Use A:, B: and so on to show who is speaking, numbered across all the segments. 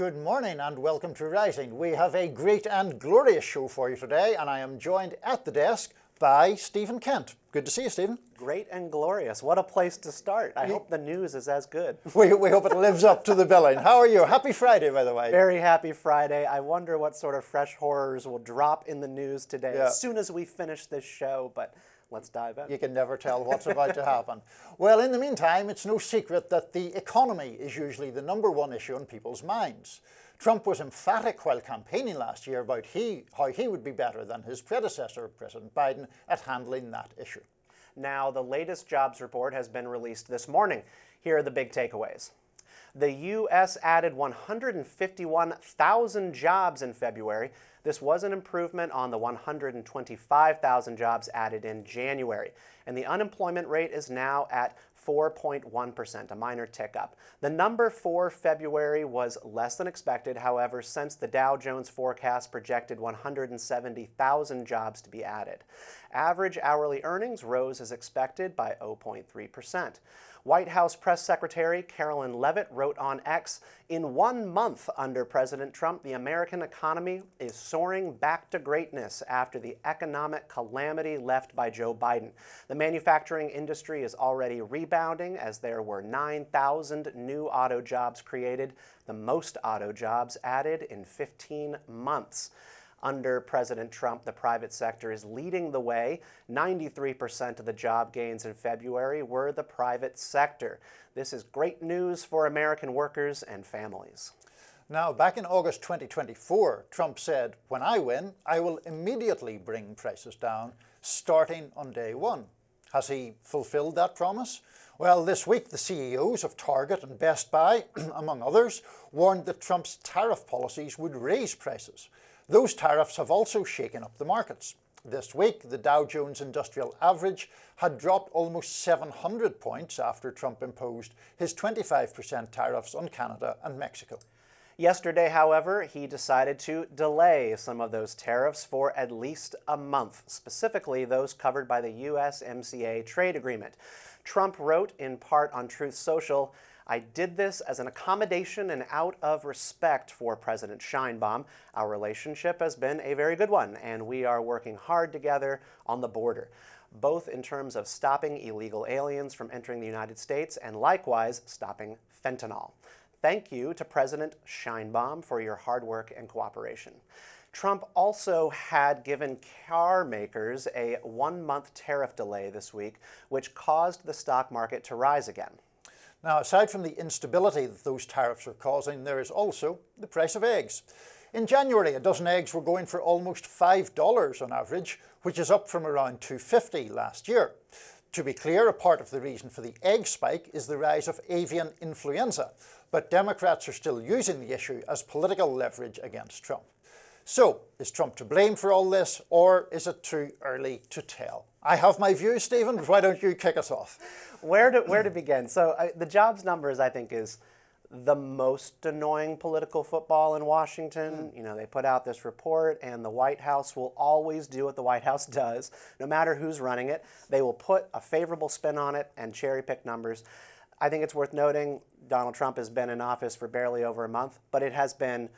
A: Good morning and welcome to Rising. We have a great and glorious show for you today, and I am joined at the desk by Stephen Kent. Good to see you, Stephen.
B: Great and glorious. What a place to start. I hope the news is as good.
A: We hope it lives up to the billing. How are you? Happy Friday, by the way.
B: Very happy Friday. I wonder what sort of fresh horrors will drop in the news today as soon as we finish this show, but let's dive in.
A: You can never tell what's about to happen. Well, in the meantime, it's no secret that the economy is usually the #1 issue on people's minds. Trump was emphatic while campaigning last year about how he would be better than his predecessor, President Biden, at handling that issue.
B: Now, the latest jobs report has been released this morning. Here are the big takeaways. The U.S. added 151,000 jobs in February. This was an improvement on the 125,000 jobs added in January. And the unemployment rate is now at 4.1%, a minor tick up. The number for February was less than expected. However, since the Dow Jones forecast projected 170,000 jobs to be added. Average hourly earnings rose as expected by 0.3%. White House Press Secretary Carolyn Leavitt wrote on X, "In 1 month under President Trump, the American economy is soaring back to greatness after the economic calamity left by Joe Biden. The manufacturing industry is already rebounding as there were 9,000 new auto jobs created, the most auto jobs added in 15 months. Under President Trump, the private sector is leading the way. 93% of the job gains in February were the private sector. This is great news for American workers and families."
A: Now, back in August 2024, Trump said, "When I win, I will immediately bring prices down, starting on day one." Has he fulfilled that promise? Well, this week, the CEOs of Target and Best Buy, among others, warned that Trump's tariff policies would raise prices. Those tariffs have also shaken up the markets. This week, the Dow Jones Industrial Average had dropped almost 700 points after Trump imposed his 25% tariffs on Canada and Mexico.
B: Yesterday, however, he decided to delay some of those tariffs for at least a month, specifically those covered by the USMCA trade agreement. Trump wrote in part on Truth Social, "I did this as an accommodation and out of respect for President Sheinbaum. Our relationship has been a very good one, and we are working hard together on the border, both in terms of stopping illegal aliens from entering the United States and likewise stopping fentanyl. Thank you to President Sheinbaum for your hard work and cooperation." Trump also had given car makers a 1-month tariff delay this week, which caused the stock market to rise again.
A: Now, aside from the instability that those tariffs are causing, there is also the price of eggs. In January, a dozen eggs were going for almost $5 on average, which is up from around $2.50 last year. To be clear, a part of the reason for the egg spike is the rise of avian influenza, but Democrats are still using the issue as political leverage against Trump. So, is Trump to blame for all this, or is it too early to tell? I have my views, Stephen, but why don't you kick us off?
B: Where to begin? So the jobs numbers, I think, is the most annoying political football in Washington. You know, they put out this report, and the White House will always do what the White House does, no matter who's running it. They will put a favorable spin on it and cherry-pick numbers. I think it's worth noting Donald Trump has been in office for barely over a month, but it has been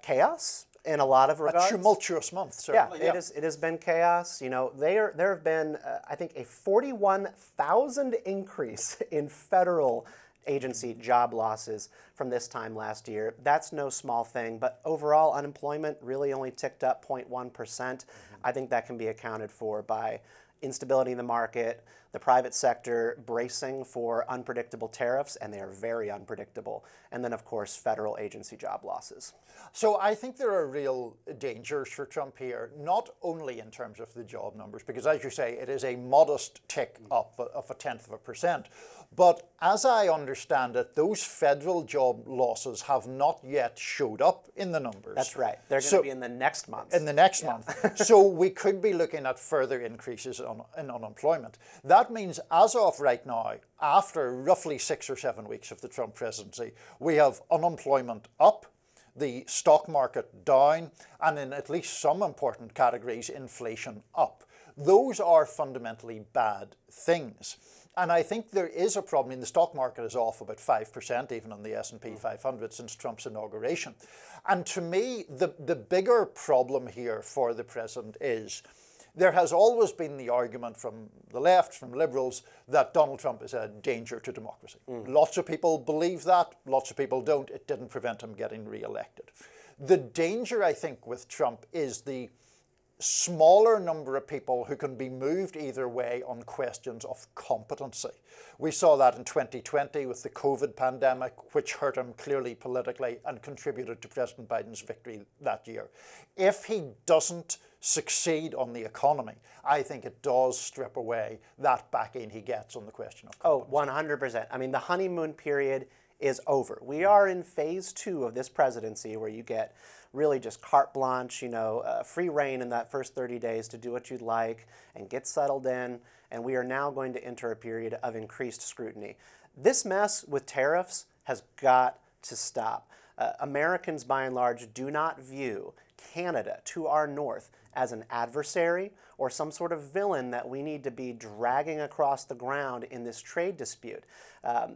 B: chaos in a lot of regards.
A: A tumultuous month, certainly.
B: Yeah, it has been chaos. You know, there have been, I think, a 41,000 increase in federal agency job losses from this time last year. That's no small thing, but overall unemployment really only ticked up 0.1%. I think that can be accounted for by instability in the market, the private sector bracing for unpredictable tariffs, and they are very unpredictable, and then, of course, federal agency job losses.
A: So I think there are real dangers for Trump here, not only in terms of the job numbers, because as you say, it is a modest tick up of 0.1%. But as I understand it, those federal job losses have not yet showed up in the numbers.
B: That's right. They're going to be in the next month.
A: In the next month. So we could be looking at further increases in unemployment. That means as of right now, after roughly 6 or 7 weeks of the Trump presidency, we have unemployment up, the stock market down, and in at least some important categories, inflation up. Those are fundamentally bad things. And I think there is a problem. I mean, the stock market is off about 5%, even on the S&P 500 since Trump's inauguration. And to me, the bigger problem here for the president is there has always been the argument from the left, from liberals, that Donald Trump is a danger to democracy. Lots of people believe that, lots of people don't. It didn't prevent him getting re-elected. The danger, I think, with Trump is the smaller number of people who can be moved either way on questions of competency. We saw that in 2020 with the COVID pandemic, which hurt him clearly politically and contributed to President Biden's victory that year. If he doesn't succeed on the economy, I think it does strip away that backing he gets on the question of competence.
B: 100%. I mean, the honeymoon period is over. We are in phase 2 of this presidency where you get really just carte blanche, free reign in that first 30 days to do what you'd like and get settled in. And we are now going to enter a period of increased scrutiny. This mess with tariffs has got to stop. Americans, by and large, do not view Canada to our north as an adversary or some sort of villain that we need to be dragging across the ground in this trade dispute.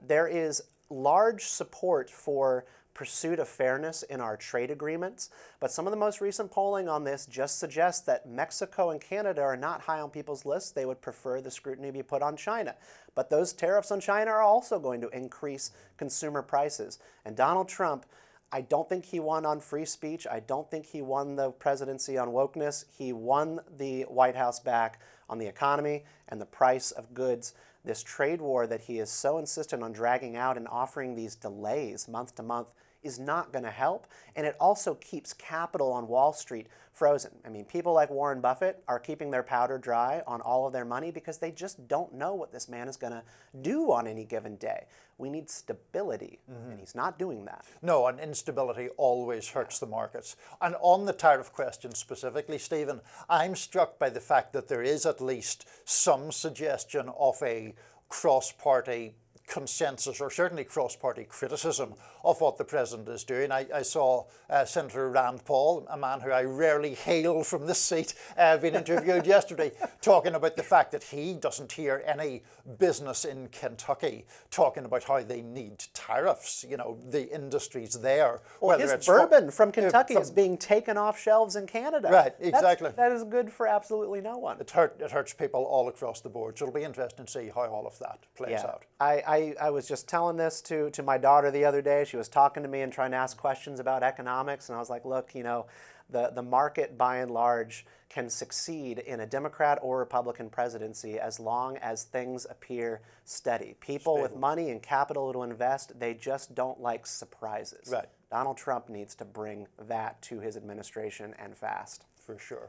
B: There is large support for pursuit of fairness in our trade agreements, but some of the most recent polling on this just suggests that Mexico and Canada are not high on people's lists. They would prefer the scrutiny be put on China. But those tariffs on China are also going to increase consumer prices. And Donald Trump, I don't think he won on free speech. I don't think he won the presidency on wokeness. He won the White House back on the economy and the price of goods. This trade war that he is so insistent on dragging out and offering these delays month to month is not going to help. And it also keeps capital on Wall Street frozen. I mean, people like Warren Buffett are keeping their powder dry on all of their money because they just don't know what this man is going to do on any given day. We need stability, and he's not doing that.
A: No, and instability always hurts the markets. And on the tariff question specifically, Stephen, I'm struck by the fact that there is at least some suggestion of a cross-party consensus, or certainly cross-party criticism of what the president is doing. I saw Senator Rand Paul, a man who I rarely hail from this seat, being interviewed yesterday, talking about the fact that he doesn't hear any business in Kentucky talking about how they need tariffs. The industries there.
B: Well, his bourbon from Kentucky is being taken off shelves in Canada.
A: Right, exactly.
B: That is good for absolutely no one.
A: It hurts people all across the board. So it'll be interesting to see how all of that plays out.
B: I was just telling this to my daughter the other day. She was talking to me and trying to ask questions about economics, and I was like, look, the market by and large can succeed in a Democrat or Republican presidency as long as things appear steady. People with money and capital to invest, they just don't like surprises.
A: Right.
B: Donald Trump needs to bring that to his administration, and fast.
A: For sure.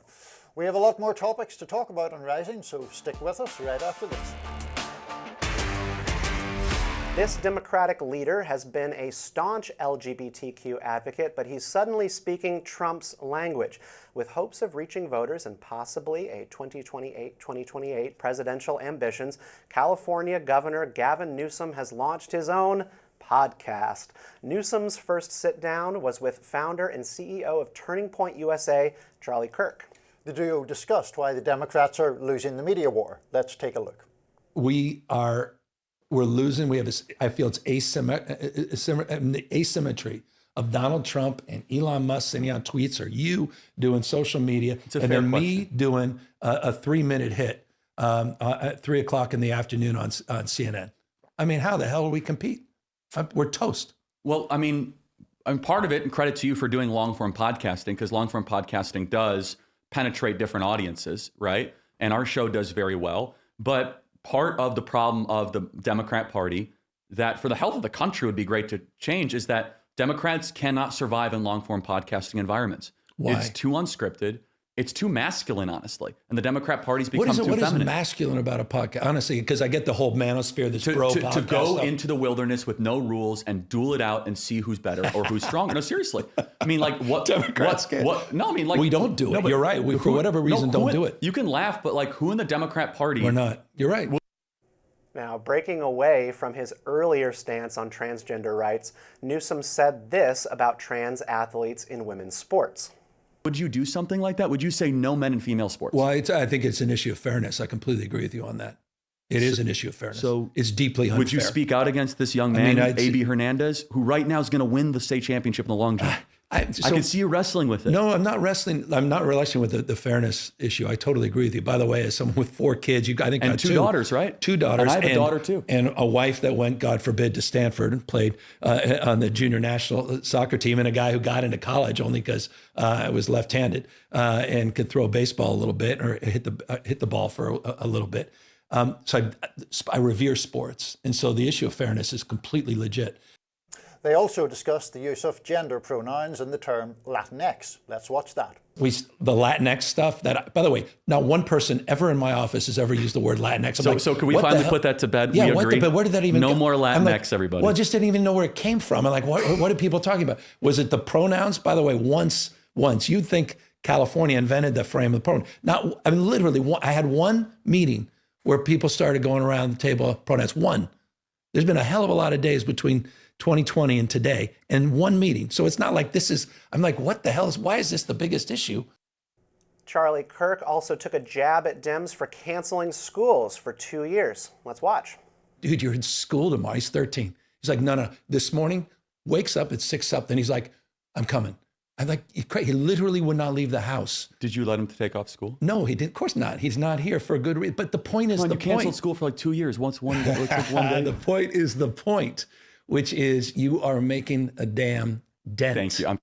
A: We have a lot more topics to talk about on Rising, so stick with us right after this.
B: This Democratic leader has been a staunch LGBTQ advocate, but he's suddenly speaking Trump's language. With hopes of reaching voters and possibly a 2028 presidential ambitions, California Governor Gavin Newsom has launched his own podcast. Newsom's first sit-down was with founder and CEO of Turning Point USA, Charlie Kirk.
A: The duo discussed why the Democrats are losing the media war. Let's take a look.
C: We're losing. I feel it's asymmetry of Donald Trump and Elon Musk sending out tweets, or you doing social media, and then me doing a 3-minute hit at 3 o'clock in the afternoon on CNN. I mean, how the hell do we compete? We're toast.
D: Well, I'm part of it, and credit to you for doing long-form podcasting, because long-form podcasting does penetrate different audiences, right? And our show does very well. But part of the problem of the Democrat Party that for the health of the country would be great to change is that Democrats cannot survive in long-form podcasting environments.
C: Why?
D: It's too unscripted. It's too masculine, honestly. And the Democrat Party's become too feminine.
C: What is masculine about a podcast? Honestly, because I get the whole manosphere, this bro podcast
D: to go
C: stuff.
D: into the wilderness with no rules and duel it out and see who's better or who's stronger. No, seriously. I mean, like what?
C: Democrats can't.
D: No, I mean, like
C: we don't do it. No, you're right. We, for whatever reason, don't do it.
D: You can laugh, but like who in the Democrat Party?
C: We're not. You're right.
B: Now, breaking away from his earlier stance on transgender rights, Newsom said this about trans athletes in women's sports.
D: Would you do something like that? Would you say no men in female sports?
C: Well, I think it's an issue of fairness. I completely agree with you on that. It is an issue of fairness.
D: So
C: it's deeply unfair.
D: Would you speak out against this young man, A.B. Hernandez, who right now is going to win the state championship in the long jump? I can see you wrestling with it.
C: No, I'm not wrestling. I'm not wrestling with the fairness issue. I totally agree with you. By the way, as someone with 4 kids, I think
D: and 2 daughters, right?
C: 2 daughters.
D: And I have a daughter too.
C: And a wife that went, God forbid, to Stanford and played on the junior national soccer team, and a guy who got into college only because I was left-handed and could throw a baseball a little bit or hit the ball for a little bit. So I revere sports, and so the issue of fairness is completely legit.
A: They also discussed the use of gender pronouns and the term Latinx. Let's watch that.
C: The Latinx stuff, that, by the way, not one person ever in my office has ever used the word Latinx.
D: So can we finally put that to bed?
C: Yeah,
D: we agree.
C: But where did that even
D: No
C: go?
D: more Latinx,
C: like,
D: everybody.
C: Well, I just didn't even know where it came from. I'm like, what are people talking about? Was it the pronouns? By the way, once you'd think California invented the frame of the pronoun. Literally, I had one meeting where people started going around the table of pronouns. One. There's been a hell of a lot of days between 2020 and today, and one meeting. So it's not like I'm like, what the hell why is this the biggest issue?
B: Charlie, Kirk also took a jab at Dems for canceling schools for 2 years. Let's watch.
C: Dude, you're in school tomorrow. He's 13. He's like, no. This morning, wakes up at 6 something. He's like, I'm coming. I'm like, he literally would not leave the house.
D: Did you let him take off school?
C: No, he did. Of course not. He's not here for a good reason. But the point is
D: you canceled school for like 2 years. One day.
C: The point is the point, which is you are making a damn dent.
D: Thank you.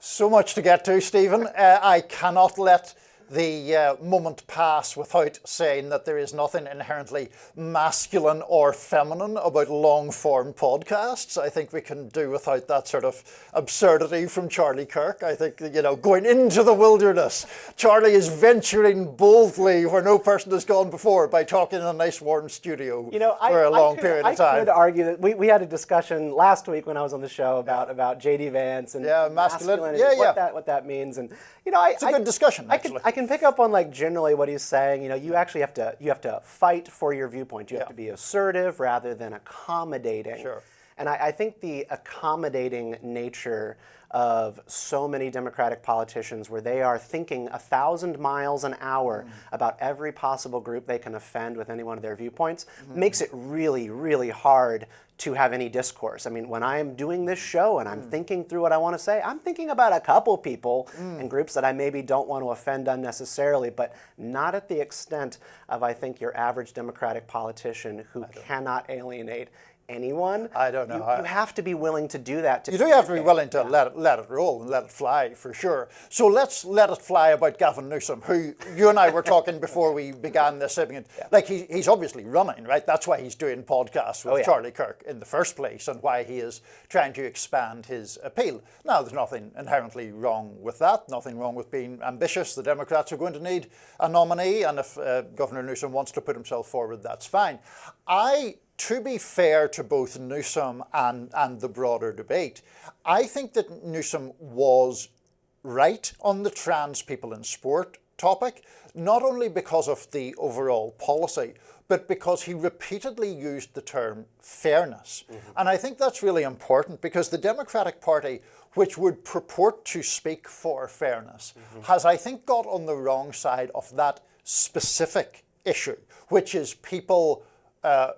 A: So much to get to, Stephen. I cannot let the moment pass without saying that there is nothing inherently masculine or feminine about long-form podcasts. I think we can do without that sort of absurdity from Charlie Kirk. I think, going into the wilderness, Charlie is venturing boldly where no person has gone before by talking in a nice warm studio for a long period of time.
B: I could argue that we had a discussion last week when I was on the show about J.D. Vance and masculinity, what that means. And
A: it's a good discussion, actually.
B: I can pick up on generally what he's saying. You actually have to fight for your viewpoint. You have to be assertive rather than accommodating.
A: Sure.
B: And I think the accommodating nature of so many Democratic politicians, where they are thinking 1,000 miles an hour about every possible group they can offend with any one of their viewpoints, makes it really, really hard to have any discourse. I mean, when I'm doing this show and I'm thinking through what I want to say, I'm thinking about a couple people and groups that I maybe don't want to offend unnecessarily, but not at the extent of, I think, your average Democratic politician who cannot alienate anyone.
A: I don't know.
B: You have to be willing to do that.
A: You do have to be willing to let it roll and let it fly, for sure. So let's let it fly about Gavin Newsom, who you and I were talking before we began this segment. Like he's obviously running, right? That's why he's doing podcasts with Charlie Kirk in the first place, and why he is trying to expand his appeal. Now, there's nothing inherently wrong with that, nothing wrong with being ambitious. The Democrats are going to need a nominee, and if Governor Newsom wants to put himself forward, that's fine. To be fair to both Newsom and the broader debate, I think that Newsom was right on the trans people in sport topic, not only because of the overall policy, but because he repeatedly used the term fairness. And I think that's really important, because the Democratic Party, which would purport to speak for fairness, has, I think, got on the wrong side of that specific issue, which is people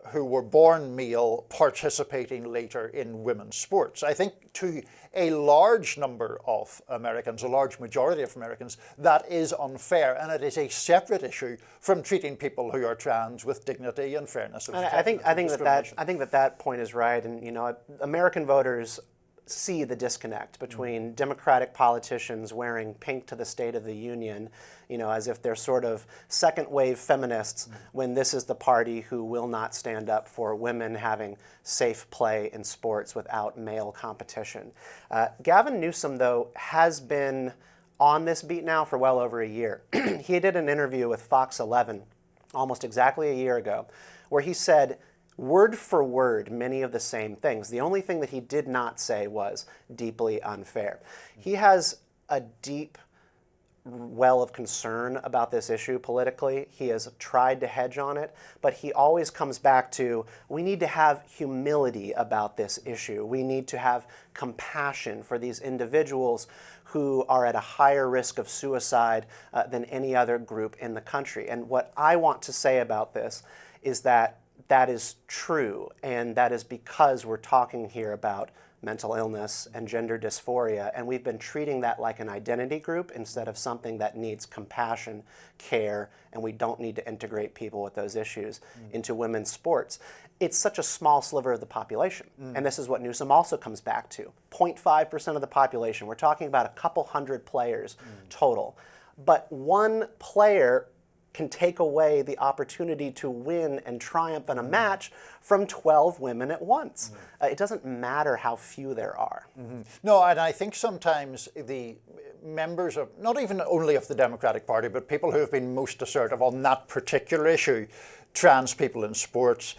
A: who were born male participating later in women's sports. I think to a large number of Americans, a large majority of Americans, that is unfair, and it is a separate issue from treating people who are trans with dignity and fairness. And
B: I think that point is right, and American voters see the disconnect between Democratic politicians wearing pink to the State of the Union, as if they're sort of second-wave feminists, when this is the party who will not stand up for women having safe play in sports without male competition. Gavin Newsom, though, has been on this beat now for well over a year. He did an interview with Fox 11 almost exactly a year ago, where he said, word for word, many of the same things. The only thing that he did not say was deeply unfair. He has a deep well of concern about this issue politically. He has tried to hedge on it, but he always comes back to, we need to have humility about this issue. We need to have compassion for these individuals who are at a higher risk of suicide than any other group in the country. And what I want to say about this is that that is true, and that is because we're talking here about mental illness and gender dysphoria, and we've been treating that like an identity group instead of something that needs compassion, care, and we don't need to integrate people with those issues into women's sports. It's such a small sliver of the population, and this is what Newsom also comes back to. 0.5% of the population. We're talking about a couple hundred players total. But one player can take away the opportunity to win and triumph in a match from 12 women at once. It doesn't matter how few there are.
A: No, and I think sometimes the members of, not even only of the Democratic Party, but people who have been most assertive on that particular issue, trans people in sports,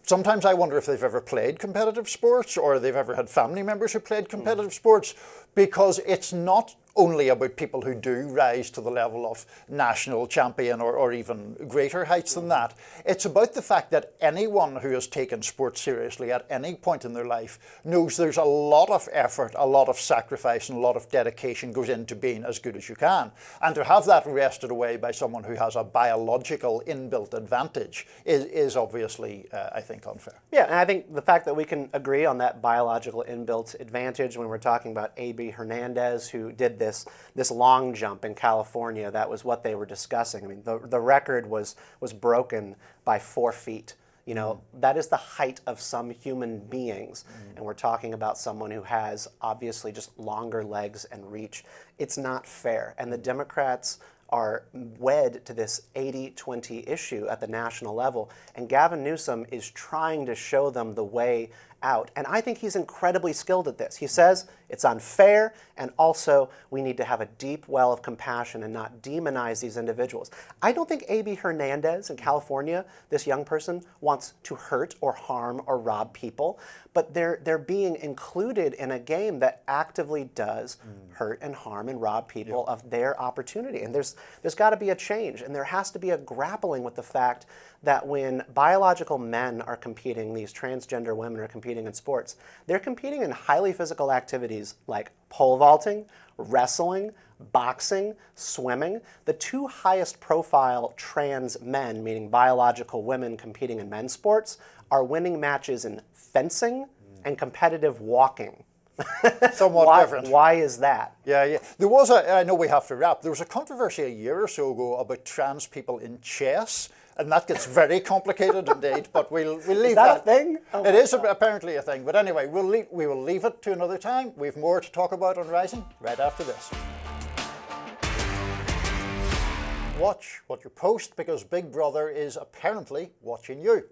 A: sometimes I wonder if they've ever played competitive sports or they've ever had family members who played competitive sports, because it's not only about people who do rise to the level of national champion or even greater heights than that. It's about the fact that anyone who has taken sports seriously at any point in their life knows there's a lot of effort, a lot of sacrifice, and a lot of dedication goes into being as good as you can. And to have that wrested away by someone who has a biological inbuilt advantage is obviously, I think, unfair.
B: Yeah, and I think the fact that we can agree on that biological inbuilt advantage when we're talking about A.B. Hernandez, who did this long jump in California, that was what they were discussing. I mean, the record was broken by 4 feet. You know, that is the height of some human beings. And we're talking about someone who has obviously just longer legs and reach. It's not fair. And the Democrats are wed to this 80-20 issue at the national level. And Gavin Newsom is trying to show them the way out. And I think he's incredibly skilled at this. He says it's unfair, and also we need to have a deep well of compassion and not demonize these individuals. I don't think A.B. Hernandez in California, this young person, wants to hurt or harm or rob people, but they're being included in a game that actively does hurt and harm and rob people of their opportunity. And there's got to be a change, and there has to be a grappling with the fact that when biological men are competing, these transgender women are competing in sports, they're competing in highly physical activities like pole vaulting, wrestling, boxing, swimming. The 2 highest profile trans men, meaning biological women competing in men's sports, are winning matches in fencing and competitive walking.
A: Somewhat different.
B: Why is that?
A: Yeah. There was I know we have to wrap, there was a controversy a year or so ago about trans people in chess, and that gets very complicated indeed, but we'll leave that.
B: Is that a thing? Oh,
A: it is apparently a thing, but anyway, we will leave it to another time. We have more to talk about on Rising right after this. Watch what you post, because Big Brother is apparently watching you.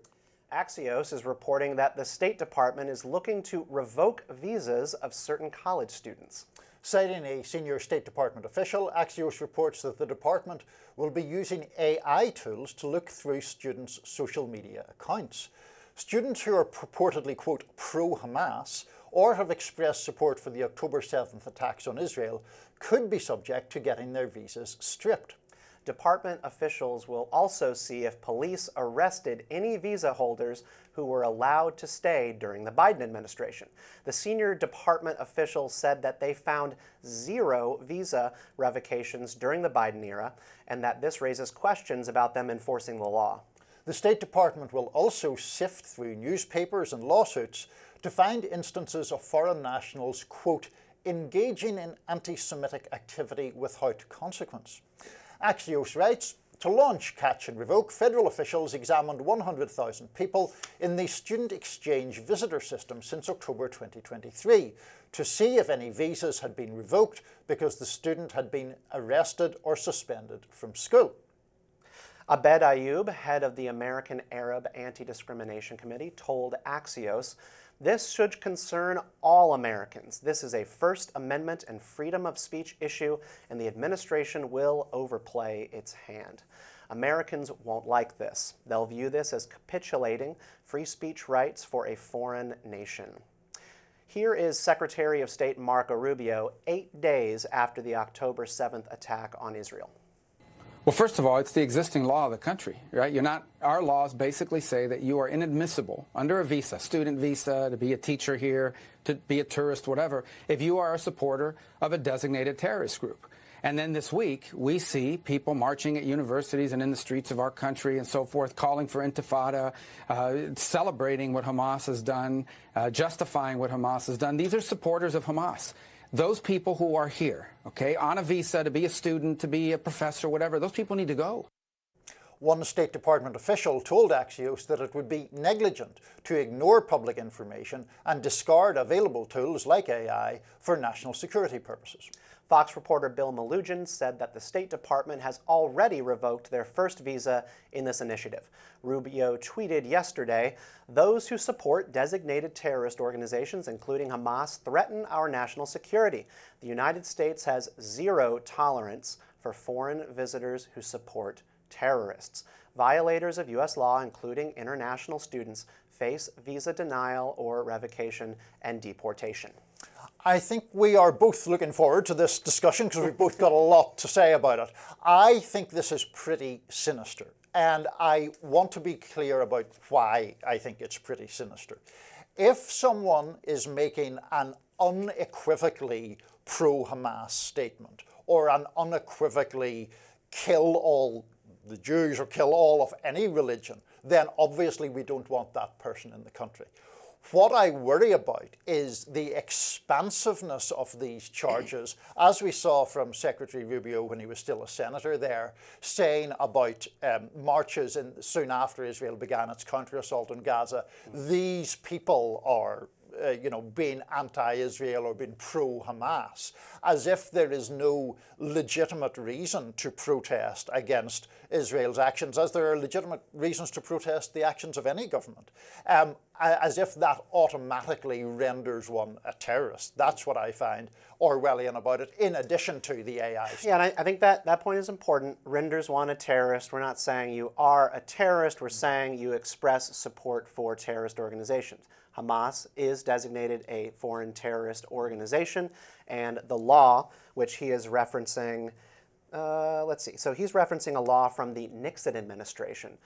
B: Axios is reporting that the State Department is looking to revoke visas of certain college students.
A: Citing a senior State Department official, Axios reports that the department will be using AI tools to look through students' social media accounts. Students who are purportedly, quote, pro-Hamas or have expressed support for the October 7th attacks on Israel could be subject to getting their visas stripped.
B: Department officials will also see if police arrested any visa holders who were allowed to stay during the Biden administration. The senior department officials said that they found 0 visa revocations during the Biden era, and that this raises questions about them enforcing the law.
A: The State Department will also sift through newspapers and lawsuits to find instances of foreign nationals, quote, engaging in anti-Semitic activity without consequence. Axios writes, to launch Catch and Revoke, federal officials examined 100,000 people in the student exchange visitor system since October 2023 to see if any visas had been revoked because the student had been arrested or suspended from school.
B: Abed Ayoub, head of the American Arab Anti-Discrimination Committee, told Axios, this should concern all Americans. This is a First Amendment and freedom of speech issue, and the administration will overplay its hand. Americans won't like this. They'll view this as capitulating free speech rights for a foreign nation. Here is Secretary of State Marco Rubio 8 days after the October 7th attack on Israel.
E: Well, first of all, it's the existing law of the country, right? Our laws basically say that you are inadmissible under a visa, student visa, to be a teacher here, to be a tourist, whatever, if you are a supporter of a designated terrorist group. And then this week, we see people marching at universities and in the streets of our country and so forth, calling for intifada, celebrating what Hamas has done, justifying what Hamas has done. These are supporters of Hamas. Those people who are here, okay, on a visa to be a student, to be a professor, whatever, those people need to go.
A: One State Department official told Axios that it would be negligent to ignore public information and discard available tools like AI for national security purposes.
B: Fox reporter Bill Malugin said that the State Department has already revoked their first visa in this initiative. Rubio tweeted yesterday, "Those who support designated terrorist organizations, including Hamas, threaten our national security. The United States has zero tolerance for foreign visitors who support terrorists. Violators of U.S. law, including international students, face visa denial or revocation and deportation."
A: I think we are both looking forward to this discussion because we've both got a lot to say about it. I think this is pretty sinister, and I want to be clear about why I think it's pretty sinister. If someone is making an unequivocally pro-Hamas statement or an unequivocally kill all the Jews or kill all of any religion, then obviously we don't want that person in the country. What I worry about is the expansiveness of these charges, as we saw from Secretary Rubio when he was still a senator there, saying about marches soon after Israel began its counter-assault in Gaza. These people are being anti-Israel or being pro-Hamas, as if there is no legitimate reason to protest against Israel's actions, as there are legitimate reasons to protest the actions of any government, as if that automatically renders one a terrorist. That's what I find Orwellian about it, in addition to the AI stuff.
B: Yeah, and I think that point is important. Renders one a terrorist. We're not saying you are a terrorist. We're saying you express support for terrorist organizations. Hamas is designated a foreign terrorist organization, and the law, which he is referencing, let's see. So he's referencing a law from the Nixon administration,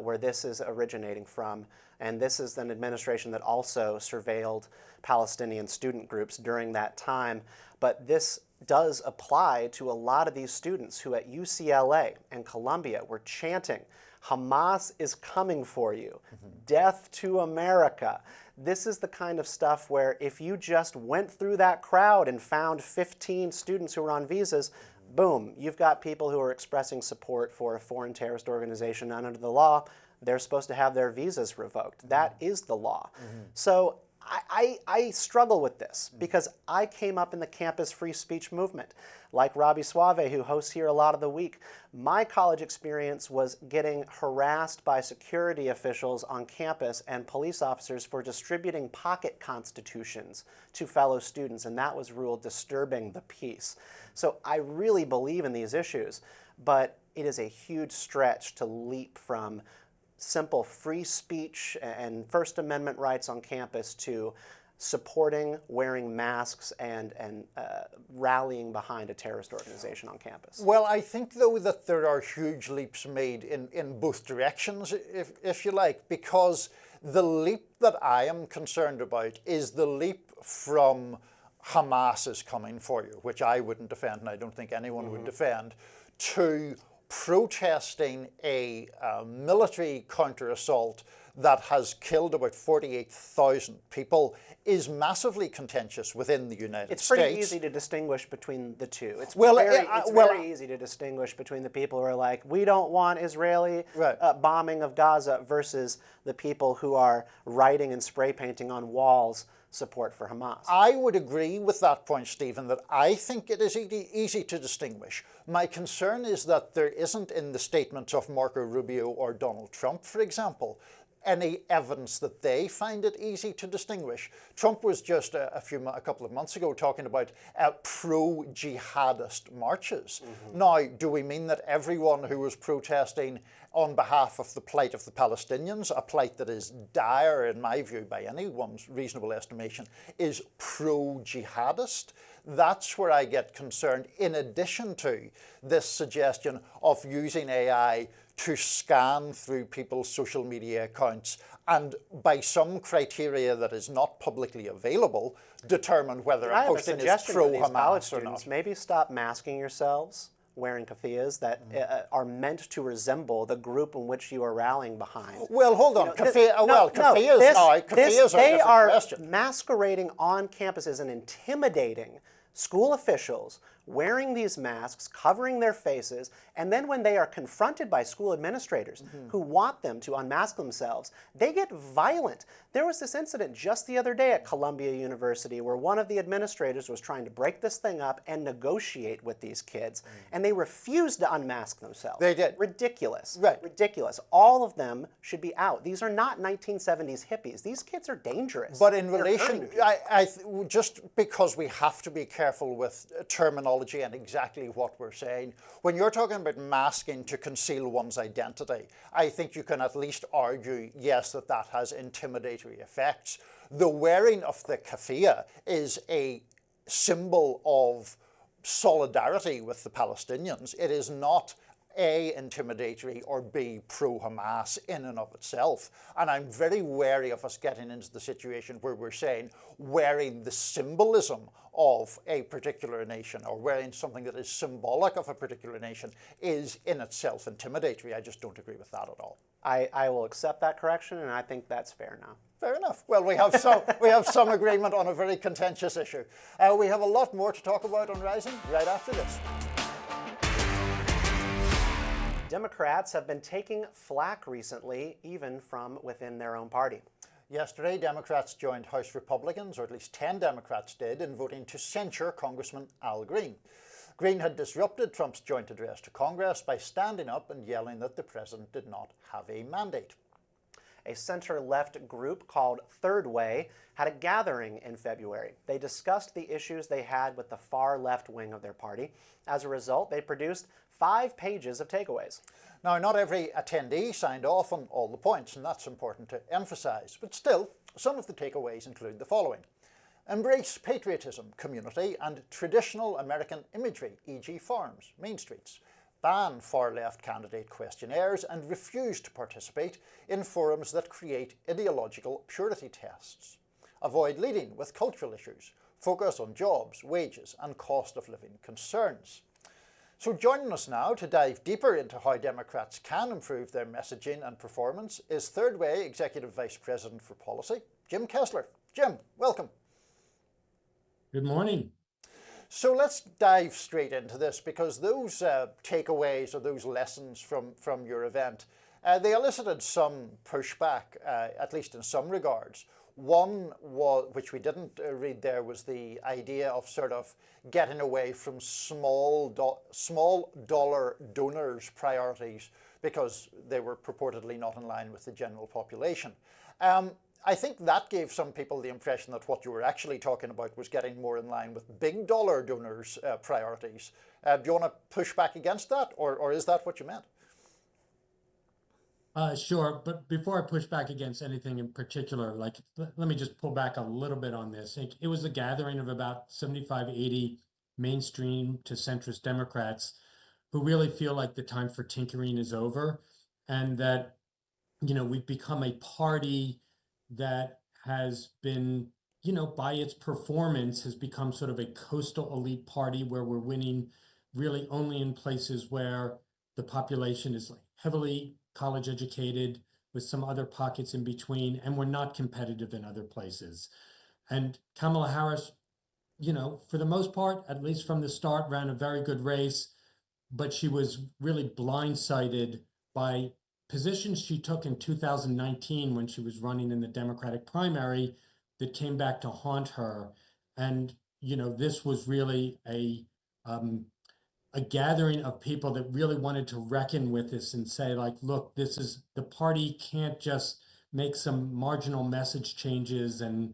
B: where this is originating from, and this is an administration that also surveilled Palestinian student groups during that time. But this does apply to a lot of these students who at UCLA and Columbia were chanting, "Hamas is coming for you. Death to America." This is the kind of stuff where if you just went through that crowd and found 15 students who were on visas, boom, you've got people who are expressing support for a foreign terrorist organization, and under the law, they're supposed to have their visas revoked. That is the law. So I struggle with this because I came up in the campus free speech movement. Like Robbie Suave, who hosts here a lot of the week, my college experience was getting harassed by security officials on campus and police officers for distributing pocket constitutions to fellow students, and that was ruled disturbing the peace. So I really believe in these issues, but it is a huge stretch to leap from simple free speech and First Amendment rights on campus to supporting wearing masks and rallying behind a terrorist organization on campus.
A: Well, I think, though, that there are huge leaps made in both directions, if you like, because the leap that I am concerned about is the leap from Hamas is coming for you, which I wouldn't defend and I don't think anyone would defend, to protesting a military counter-assault that has killed about 48,000 people is massively contentious within the United States.
B: It's pretty easy to distinguish between the two. It's very easy to distinguish between the people who are like, we don't want Israeli bombing of Gaza versus the people who are writing and spray painting on walls support for Hamas.
A: I would agree with that point, Stephen, that I think it is easy to distinguish. My concern is that there isn't in the statements of Marco Rubio or Donald Trump, for example, any evidence that they find it easy to distinguish. Trump was just a couple of months ago talking about pro-jihadist marches. Now, do we mean that everyone who was protesting on behalf of the plight of the Palestinians, a plight that is dire, in my view, by anyone's reasonable estimation, is pro-jihadist? That's where I get concerned, in addition to this suggestion of using AI to scan through people's social media accounts and by some criteria that is not publicly available, determine whether a person is pro-Hamas or not.
B: Maybe stop masking yourselves, wearing keffiyehs that are meant to resemble the group in which you are rallying behind.
A: Well, hold on. Keffiyehs
B: they are
A: question.
B: masquerading on campuses and intimidating school officials, wearing these masks, covering their faces, and then when they are confronted by school administrators who want them to unmask themselves, they get violent. There was this incident just the other day at Columbia University where one of the administrators was trying to break this thing up and negotiate with these kids, and they refused to unmask themselves.
A: They did.
B: Ridiculous.
A: Right.
B: Ridiculous. All of them should be out. These are not 1970s hippies. These kids are dangerous.
A: But in relation, just because we have to be careful with terminology and exactly what we're saying, when you're talking about masking to conceal one's identity, I think you can at least argue, yes, that has intimidatory effects. The wearing of the keffiyeh is a symbol of solidarity with the Palestinians. It is not A, intimidatory, or B, pro-Hamas in and of itself. And I'm very wary of us getting into the situation where we're saying wearing the symbolism of a particular nation or wearing something that is symbolic of a particular nation is in itself intimidatory. I just don't agree with that at all.
B: I will accept that correction, and I think that's fair now.
A: Fair enough. Well, we have some agreement on a very contentious issue. We have a lot more to talk about on Rising right after this.
B: Democrats have been taking flack recently, even from within their own party.
A: Yesterday, Democrats joined House Republicans, or at least 10 Democrats did, in voting to censure Congressman Al Green. Green had disrupted Trump's joint address to Congress by standing up and yelling that the president did not have a mandate.
B: A center-left group called Third Way had a gathering in February. They discussed the issues they had with the far left wing of their party. As a result, they produced 5 pages of takeaways.
A: Now, not every attendee signed off on all the points, and that's important to emphasize. But still, some of the takeaways include the following. Embrace patriotism, community, and traditional American imagery, e.g. farms, main streets. Ban far-left candidate questionnaires and refuse to participate in forums that create ideological purity tests. Avoid leading with cultural issues. Focus on jobs, wages, and cost of living concerns. So joining us now to dive deeper into how Democrats can improve their messaging and performance is Third Way Executive Vice President for Policy, Jim Kessler. Jim, welcome.
F: Good morning.
A: So let's dive straight into this, because those takeaways or those lessons from your event, they elicited some pushback, at least in some regards. One, which we didn't read there, was the idea of sort of getting away from small dollar donors' priorities because they were purportedly not in line with the general population. I think that gave some people the impression that what you were actually talking about was getting more in line with big dollar donors' priorities. Do you want to push back against that, or is that what you meant?
F: Sure, but before I push back against anything in particular, let me just pull back a little bit on this. It was a gathering of about 75, 80 mainstream to centrist Democrats who really feel like the time for tinkering is over, and that, we've become a party that has been, by its performance, has become sort of a coastal elite party where we're winning really only in places where the population is heavily college educated, with some other pockets in between, and we're not competitive in other places. And Kamala Harris, for the most part, at least from the start, ran a very good race, but she was really blindsided by positions she took in 2019 when she was running in the Democratic primary that came back to haunt her. And, this was really a gathering of people that really wanted to reckon with this and say, look, the party can't just make some marginal message changes and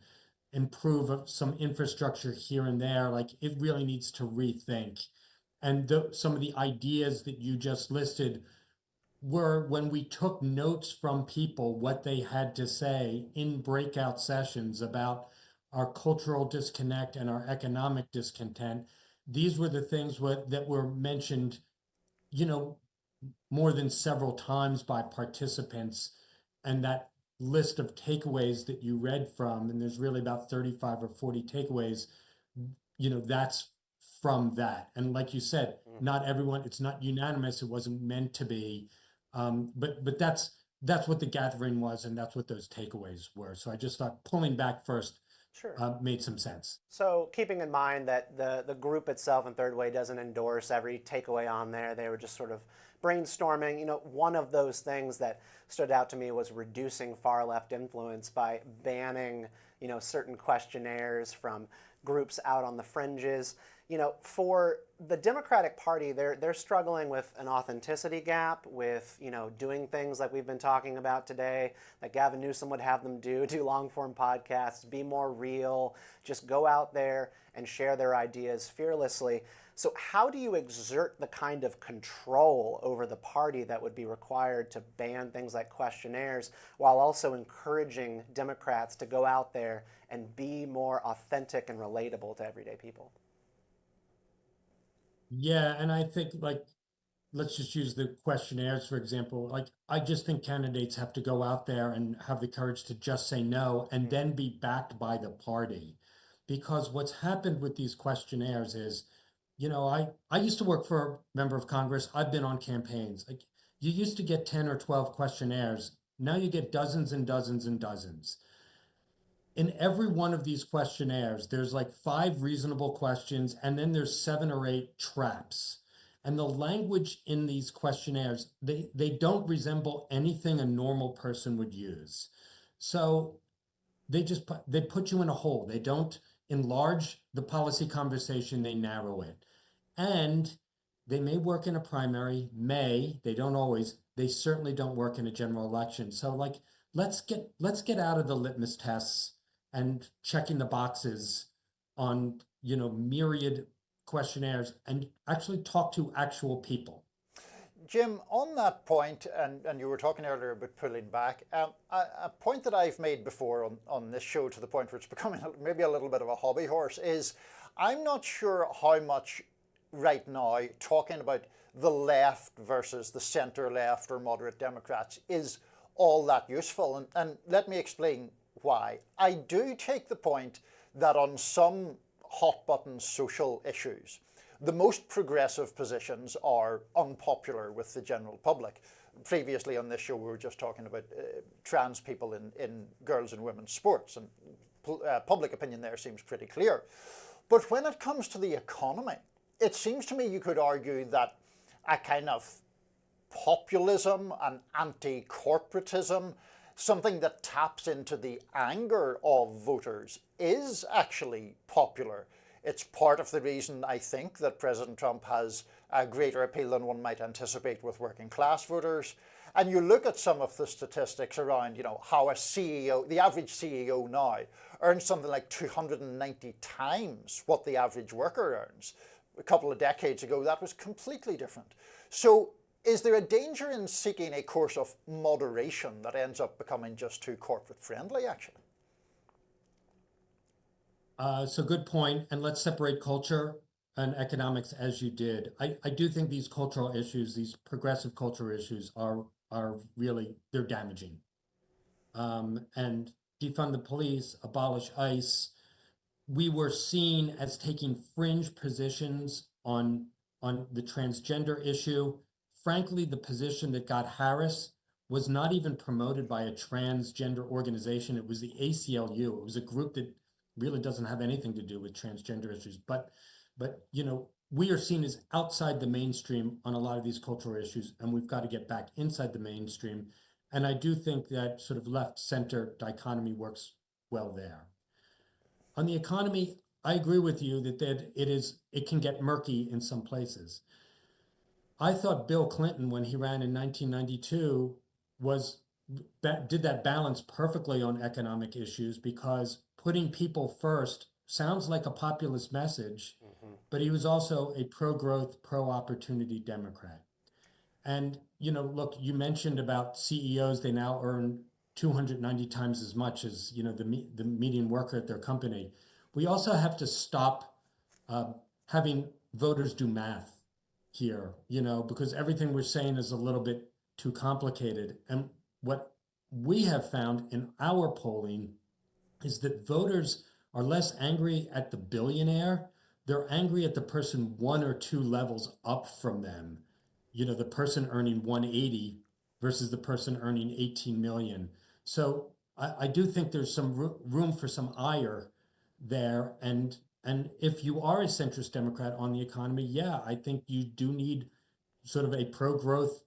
F: improve some infrastructure here and there. It really needs to rethink. And some of the ideas that you just listed were, when we took notes from people, what they had to say in breakout sessions about our cultural disconnect and our economic discontent. These were the things that were mentioned, more than several times by participants. And that list of takeaways that you read from, and there's really about 35 or 40 takeaways, that's from that. And like you said, not everyone, it's not unanimous, it wasn't meant to be. But that's what the gathering was, and that's what those takeaways were. So I just thought pulling back first made some sense.
B: So keeping in mind that the group itself in Third Way doesn't endorse every takeaway on there, they were just sort of brainstorming. One of those things that stood out to me was reducing far left influence by banning, certain questionnaires from groups out on the fringes. For the Democratic Party, they're struggling with an authenticity gap, with doing things like we've been talking about today, that Gavin Newsom would have them do long form podcasts, be more real, just go out there and share their ideas fearlessly. So how do you exert the kind of control over the party that would be required to ban things like questionnaires, while also encouraging Democrats to go out there and be more authentic and relatable to everyday people?
F: Yeah, and I think, let's just use the questionnaires, for example. I just think candidates have to go out there and have the courage to just say no and then be backed by the party. Because what's happened with these questionnaires is, I used to work for a member of Congress. I've been on campaigns. You used to get 10 or 12 questionnaires. Now you get dozens and dozens and dozens. In every one of these questionnaires, there's 5 reasonable questions, and then there's 7 or 8 traps. And the language in these questionnaires, they don't resemble anything a normal person would use. So they put you in a hole. They don't enlarge the policy conversation, they narrow it. And they may work in a primary, they don't always, they certainly don't work in a general election. So let's get out of the litmus tests and checking the boxes on, myriad questionnaires and actually talk to actual people.
A: Jim, on that point, and you were talking earlier about pulling back, a point that I've made before on this show, to the point where it's becoming maybe a little bit of a hobby horse, is I'm not sure how much right now talking about the left versus the centre left or moderate Democrats is all that useful. And let me explain why. I do take the point that on some hot button social issues, the most progressive positions are unpopular with the general public. Previously on this show, we were just talking about trans people in girls and women's sports, and public opinion there seems pretty clear. But when it comes to the economy, it seems to me you could argue that a kind of populism and anti-corporatism, something that taps into the anger of voters, is actually popular. It's part of the reason, I think, that President Trump has a greater appeal than one might anticipate with working class voters. And you look at some of the statistics around, how a CEO, the average CEO now, earns something like 290 times what the average worker earns. A couple of decades ago, that was completely different. So is there a danger in seeking a course of moderation that ends up becoming just too corporate friendly, actually?
F: So good point. And let's separate culture and economics as you did. I do think these cultural issues, these progressive cultural issues are really, they're damaging. And defund the police, abolish ICE. We were seen as taking fringe positions on the transgender issue. Frankly, the position that got Harris was not even promoted by a transgender organization. It was the ACLU. It was a group that really doesn't have anything to do with transgender issues. But we are seen as outside the mainstream on a lot of these cultural issues, and we've got to get back inside the mainstream. And I do think that sort of left-center dichotomy works well there. On the economy, I agree with you that it can get murky in some places. I thought Bill Clinton, when he ran in 1992, did that balance perfectly on economic issues, because putting people first sounds like a populist message, but he was also a pro-growth, pro-opportunity Democrat. And, look, you mentioned about CEOs, they now earn 290 times as much as the median worker at their company. We also have to stop having voters do math here, because everything we're saying is a little bit too complicated. And what we have found in our polling is that voters are less angry at the billionaire. They're angry at the person one or two levels up from them. The person earning 180 versus the person earning 18 million. So I do think there's some room for some ire there. And if you are a centrist Democrat on the economy, yeah, I think you do need sort of a pro-growth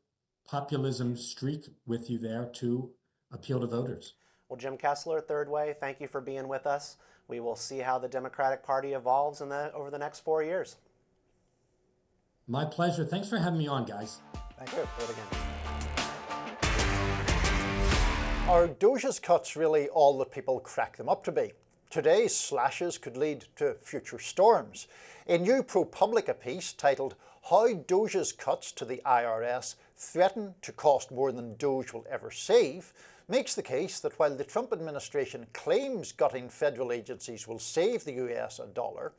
F: populism streak with you there to appeal to voters.
B: Well, Jim Kessler, Third Way, thank you for being with us. We will see how the Democratic Party evolves over the next 4 years.
F: My pleasure. Thanks for having me on, guys.
B: Thank you. Do it again.
A: Are DOGE's cuts really all that people crack them up to be? Today's slashes could lead to future storms. A new ProPublica piece titled "How DOGE's Cuts to the IRS Threaten to Cost More Than DOGE Will Ever Save" makes the case that while the Trump administration claims gutting federal agencies will save the US $1,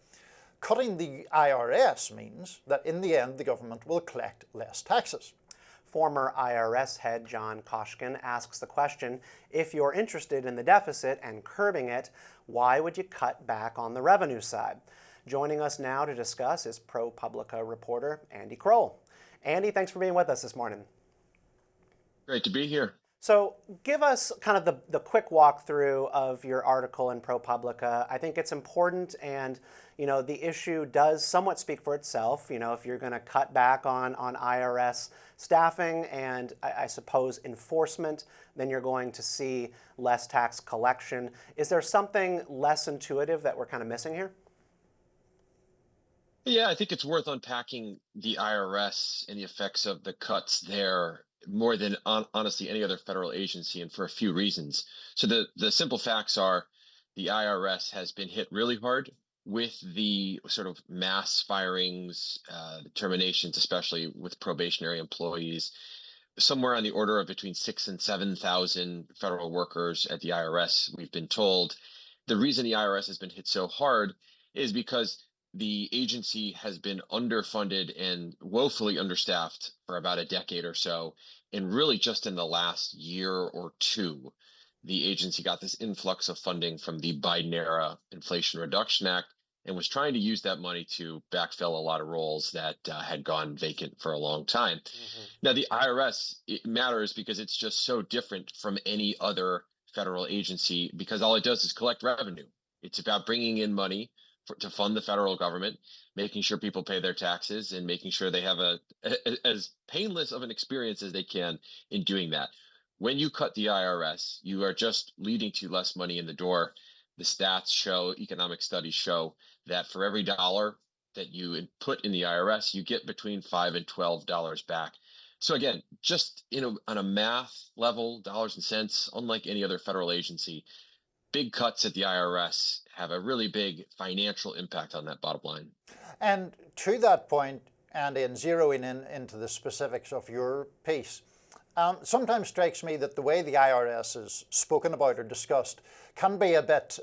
A: cutting the IRS means that in the end the government will collect less taxes.
B: Former IRS head John Koshkin asks the question, if you're interested in the deficit and curbing it, why would you cut back on the revenue side? Joining us now to discuss is ProPublica reporter Andy Kroll. Andy, thanks for being with us this morning.
G: Great to be here.
B: So give us kind of the quick walkthrough of your article in ProPublica. I think it's important, and the issue does somewhat speak for itself. If you're going to cut back on IRS staffing and I suppose enforcement, then you're going to see less tax collection. Is there something less intuitive that we're kind of missing here?
G: Yeah, I think it's worth unpacking the IRS and the effects of the cuts there more than honestly any other federal agency, and for a few reasons. So the simple facts are the IRS has been hit really hard with the sort of mass firings, terminations, especially with probationary employees. Somewhere on the order of between 6,000 and 7,000 federal workers at the IRS, we've been told. The reason the IRS has been hit so hard is because the agency has been underfunded and woefully understaffed for about a decade or so. And really just in the last year or two, the agency got this influx of funding from the Biden era Inflation Reduction Act and was trying to use that money to backfill a lot of roles that had gone vacant for a long time. Mm-hmm. Now, the IRS, it matters because it's just so different from any other federal agency because all it does is collect revenue. It's about bringing in money to fund the federal government, making sure people pay their taxes, and making sure they have as painless of an experience as they can in doing that. When you cut the IRS, you are just leading to less money in the door. The stats show, economic studies show, that for every dollar that you put in the IRS, you get between $5 and $12 back. So again, just on a math level, dollars and cents, unlike any other federal agency, big cuts at the IRS have a really big financial impact on that bottom line.
A: And to that point, Andy, and zeroing in into the specifics of your piece, sometimes strikes me that the way the IRS is spoken about or discussed can be a bit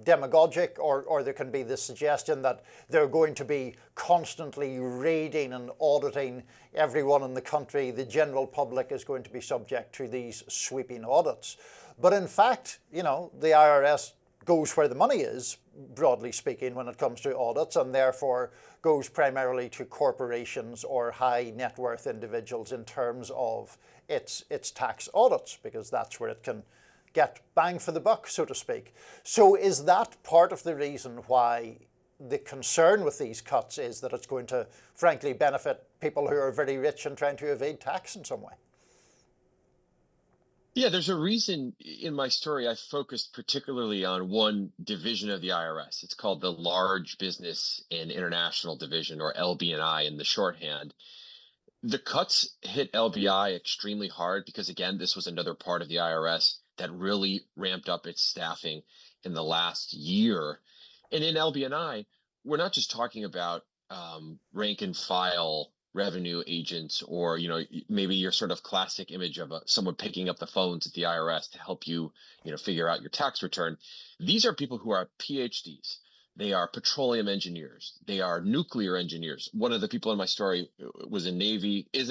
A: demagogic, or there can be the suggestion that they're going to be constantly raiding and auditing everyone in the country. The general public is going to be subject to these sweeping audits. But in fact, the IRS goes where the money is, broadly speaking, when it comes to audits, and therefore goes primarily to corporations or high net worth individuals in terms of its tax audits, because that's where it can get bang for the buck, so to speak. So is that part of the reason why the concern with these cuts is that it's going to, frankly, benefit people who are very rich and trying to evade tax in some way?
G: Yeah, there's a reason in my story I focused particularly on one division of the IRS. It's called the Large Business and International Division, or LB&I in the shorthand. The cuts hit LBI extremely hard because, again, this was another part of the IRS that really ramped up its staffing in the last year. And in LB&I, we're not just talking about rank and file revenue agents, or maybe your sort of classic image of someone picking up the phones at the IRS to help you figure out your tax return. These are people who are PhDs. They are petroleum engineers. They are nuclear engineers. One of the people in my story is a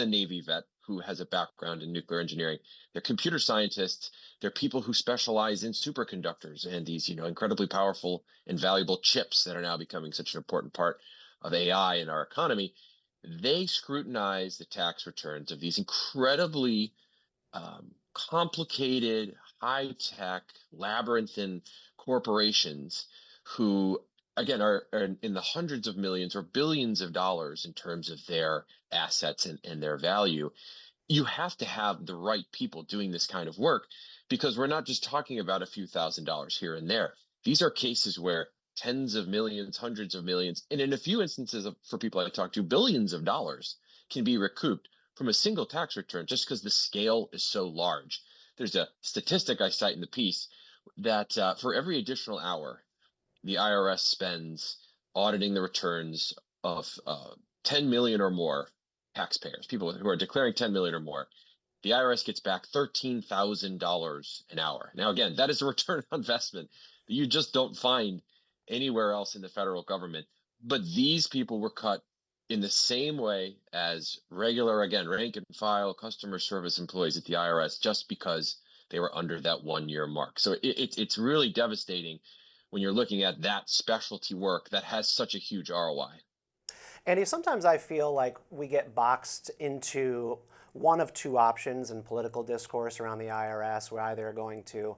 G: Navy vet who has a background in nuclear engineering. They're computer scientists. They're people who specialize in superconductors and these incredibly powerful and valuable chips that are now becoming such an important part of AI in our economy. They scrutinize the tax returns of these incredibly complicated, high-tech, labyrinthine corporations who, again, are in the hundreds of millions or billions of dollars in terms of their assets and their value. You have to have the right people doing this kind of work, because we're not just talking about a few $1,000s here and there. These are cases where tens of millions, hundreds of millions, and in a few instances for people I talk to, billions of dollars can be recouped from a single tax return just because the scale is so large. There's a statistic I cite in the piece that for every additional hour the IRS spends auditing the returns of 10 million or more taxpayers, people who are declaring 10 million or more, the IRS gets back $13,000 an hour. Now, again, that is a return on investment that you just don't find anywhere else in the federal government. But these people were cut in the same way as regular, again, rank and file customer service employees at the IRS, just because they were under that 1 year mark. So it's really devastating when you're looking at that specialty work that has such a huge ROI.
B: Andy, sometimes I feel like we get boxed into one of two options in political discourse around the IRS. We're either going to,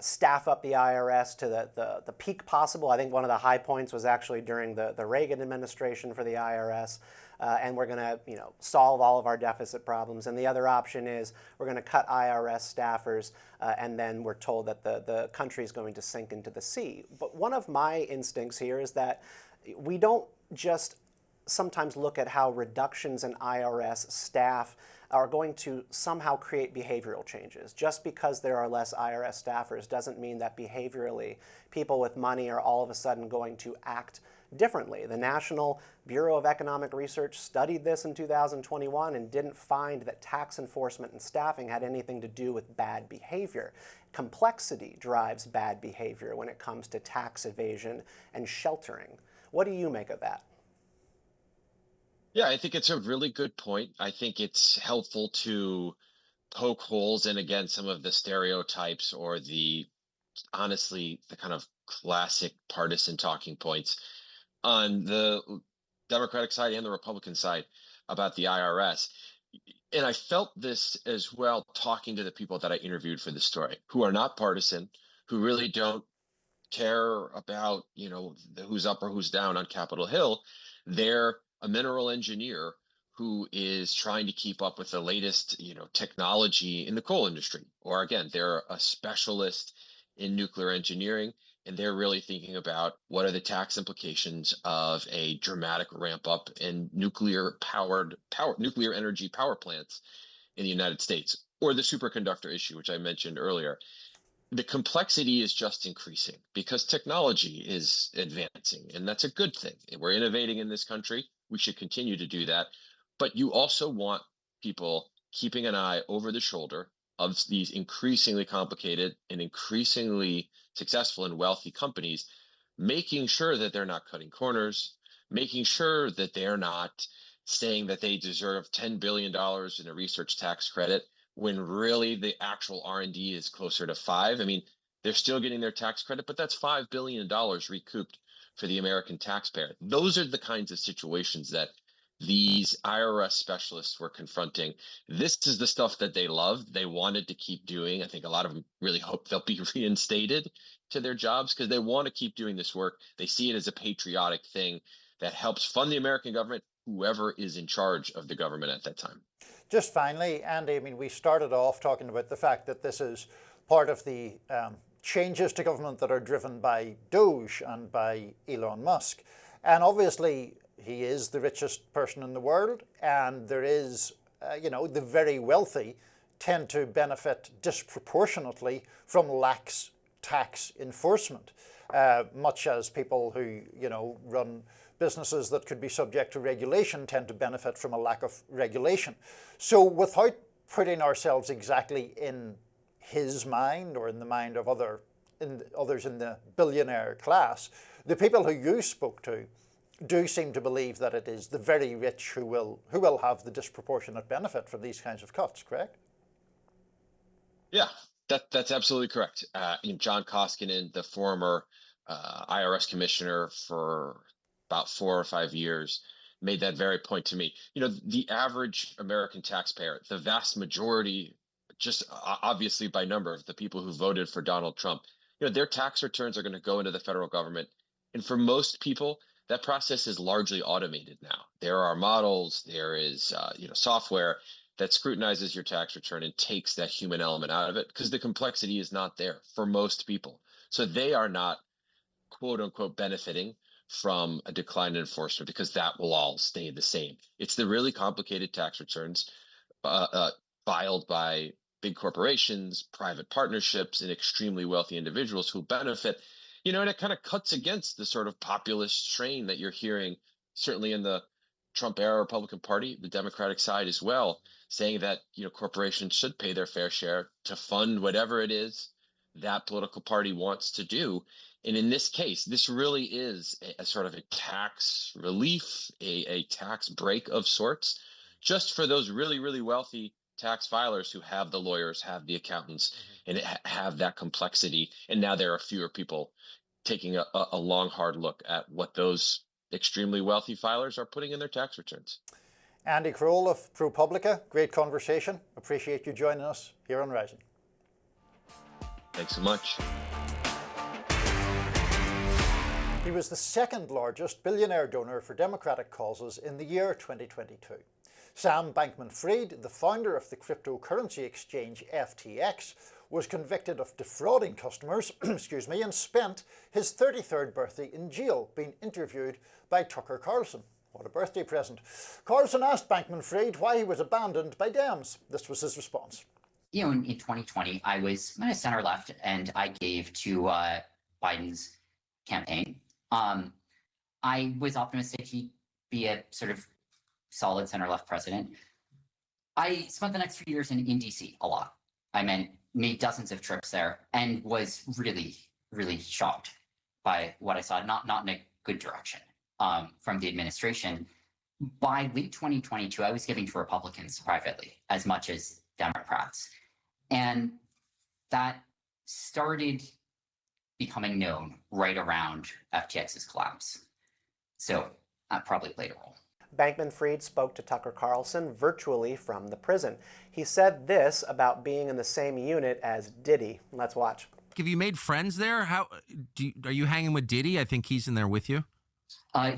B: staff up the IRS to the peak possible. I think one of the high points was actually during the Reagan administration for the IRS. And we're going to, solve all of our deficit problems. And the other option is we're going to cut IRS staffers, and then we're told that the country is going to sink into the sea. But one of my instincts here is that we don't just sometimes look at how reductions in IRS staff are going to somehow create behavioral changes. Just because there are less IRS staffers doesn't mean that behaviorally people with money are all of a sudden going to act differently. The National Bureau of Economic Research studied this in 2021 and didn't find that tax enforcement and staffing had anything to do with bad behavior. Complexity drives bad behavior when it comes to tax evasion and sheltering. What do you make of that?
G: Yeah, I think it's a really good point. I think it's helpful to poke holes in, again, some of the stereotypes or honestly, the kind of classic partisan talking points on the Democratic side and the Republican side about the IRS. And I felt this as well talking to the people that I interviewed for the story, who are not partisan, who really don't care about, who's up or who's down on Capitol Hill. They're a mineral engineer who is trying to keep up with the latest, technology in the coal industry. Or again, they're a specialist in nuclear engineering, and they're really thinking about what are the tax implications of a dramatic ramp up in nuclear energy power plants in the United States, or the superconductor issue, which I mentioned earlier. The complexity is just increasing because technology is advancing, and that's a good thing. We're innovating in this country. We should continue to do that. But you also want people keeping an eye over the shoulder of these increasingly complicated and increasingly successful and wealthy companies, making sure that they're not cutting corners, making sure that they're not saying that they deserve $10 billion in a research tax credit when really the actual R&D is closer to 5. I mean, they're still getting their tax credit, but that's $5 billion recouped for the American taxpayer. Those are the kinds of situations that these IRS specialists were confronting. This is the stuff that they loved. They wanted to keep doing. I think a lot of them really hope they'll be reinstated to their jobs because they want to keep doing this work. They see it as a patriotic thing that helps fund the American government, whoever is in charge of the government at that time.
A: Just finally, Andy, I mean, we started off talking about the fact that this is part of the changes to government that are driven by DOGE and by Elon Musk. And obviously, he is the richest person in the world, and there is, the very wealthy tend to benefit disproportionately from lax tax enforcement, much as people who, run businesses that could be subject to regulation tend to benefit from a lack of regulation. So without putting ourselves exactly in his mind or in the mind of others in the billionaire class, the people who you spoke to do seem to believe that it is the very rich who will have the disproportionate benefit from these kinds of cuts, correct?
G: Yeah, that's absolutely correct. John Koskinen, the former IRS commissioner for about 4 or 5 years, made that very point to me. The average American taxpayer, the vast majority, just obviously by number of the people who voted for Donald Trump, their tax returns are going to go into the federal government. And for most people, that process is largely automated now. There are models, there is software that scrutinizes your tax return and takes that human element out of it because the complexity is not there for most people. So they are not, quote unquote, benefiting from a decline in enforcement because that will all stay the same. It's the really complicated tax returns filed by big corporations, private partnerships, and extremely wealthy individuals who benefit. And it kind of cuts against the sort of populist strain that you're hearing, certainly in the Trump era Republican Party, the Democratic side as well, saying that corporations should pay their fair share to fund whatever it is that political party wants to do. And in this case, this really is a sort of a tax relief, a tax break of sorts, just for those really, really wealthy tax filers who have the lawyers, have the accountants, and have that complexity. And now there are fewer people taking a long, hard look at what those extremely wealthy filers are putting in their tax returns.
A: Andy Kroll of ProPublica, great conversation. Appreciate you joining us here on Rising.
G: Thanks so much.
A: He was the second largest billionaire donor for Democratic causes in the year 2022. Sam Bankman Fried, the founder of the cryptocurrency exchange FTX, was convicted of defrauding customers and spent his 33rd birthday in jail being interviewed by Tucker Carlson. What a birthday present. Carlson asked Bankman Fried why he was abandoned by Dems. This was his response.
H: In 2020, I was center left and I gave to Biden's campaign. I was optimistic he'd be a sort of solid center left president. I spent the next few years in DC a lot. I made dozens of trips there and was really, really shocked by what I saw, not in a good direction from the administration. By late 2022, I was giving to Republicans privately as much as Democrats. And that started becoming known right around FTX's collapse. So that probably played a role.
B: Bankman Fried spoke to Tucker Carlson virtually from the prison. He said this about being in the same unit as Diddy. Let's watch.
I: Have you made friends there? Are you hanging with Diddy? I think he's in there with you.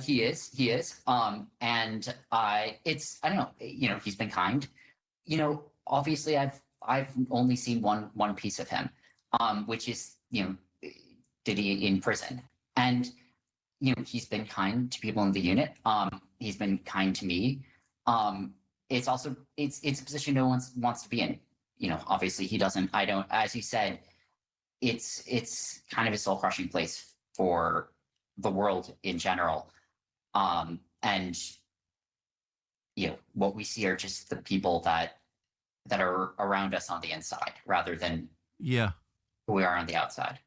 H: He is. And it's, I don't know, he's been kind. Obviously I've only seen one piece of him, which is, Diddy in prison. And, he's been kind to people in the unit. He's been kind to me. It's also, it's a position no one wants to be in. Obviously he doesn't, I don't, as you said, it's kind of a soul crushing place for the world in general. And, what we see are just the people that are around us on the inside rather than who we are on the outside.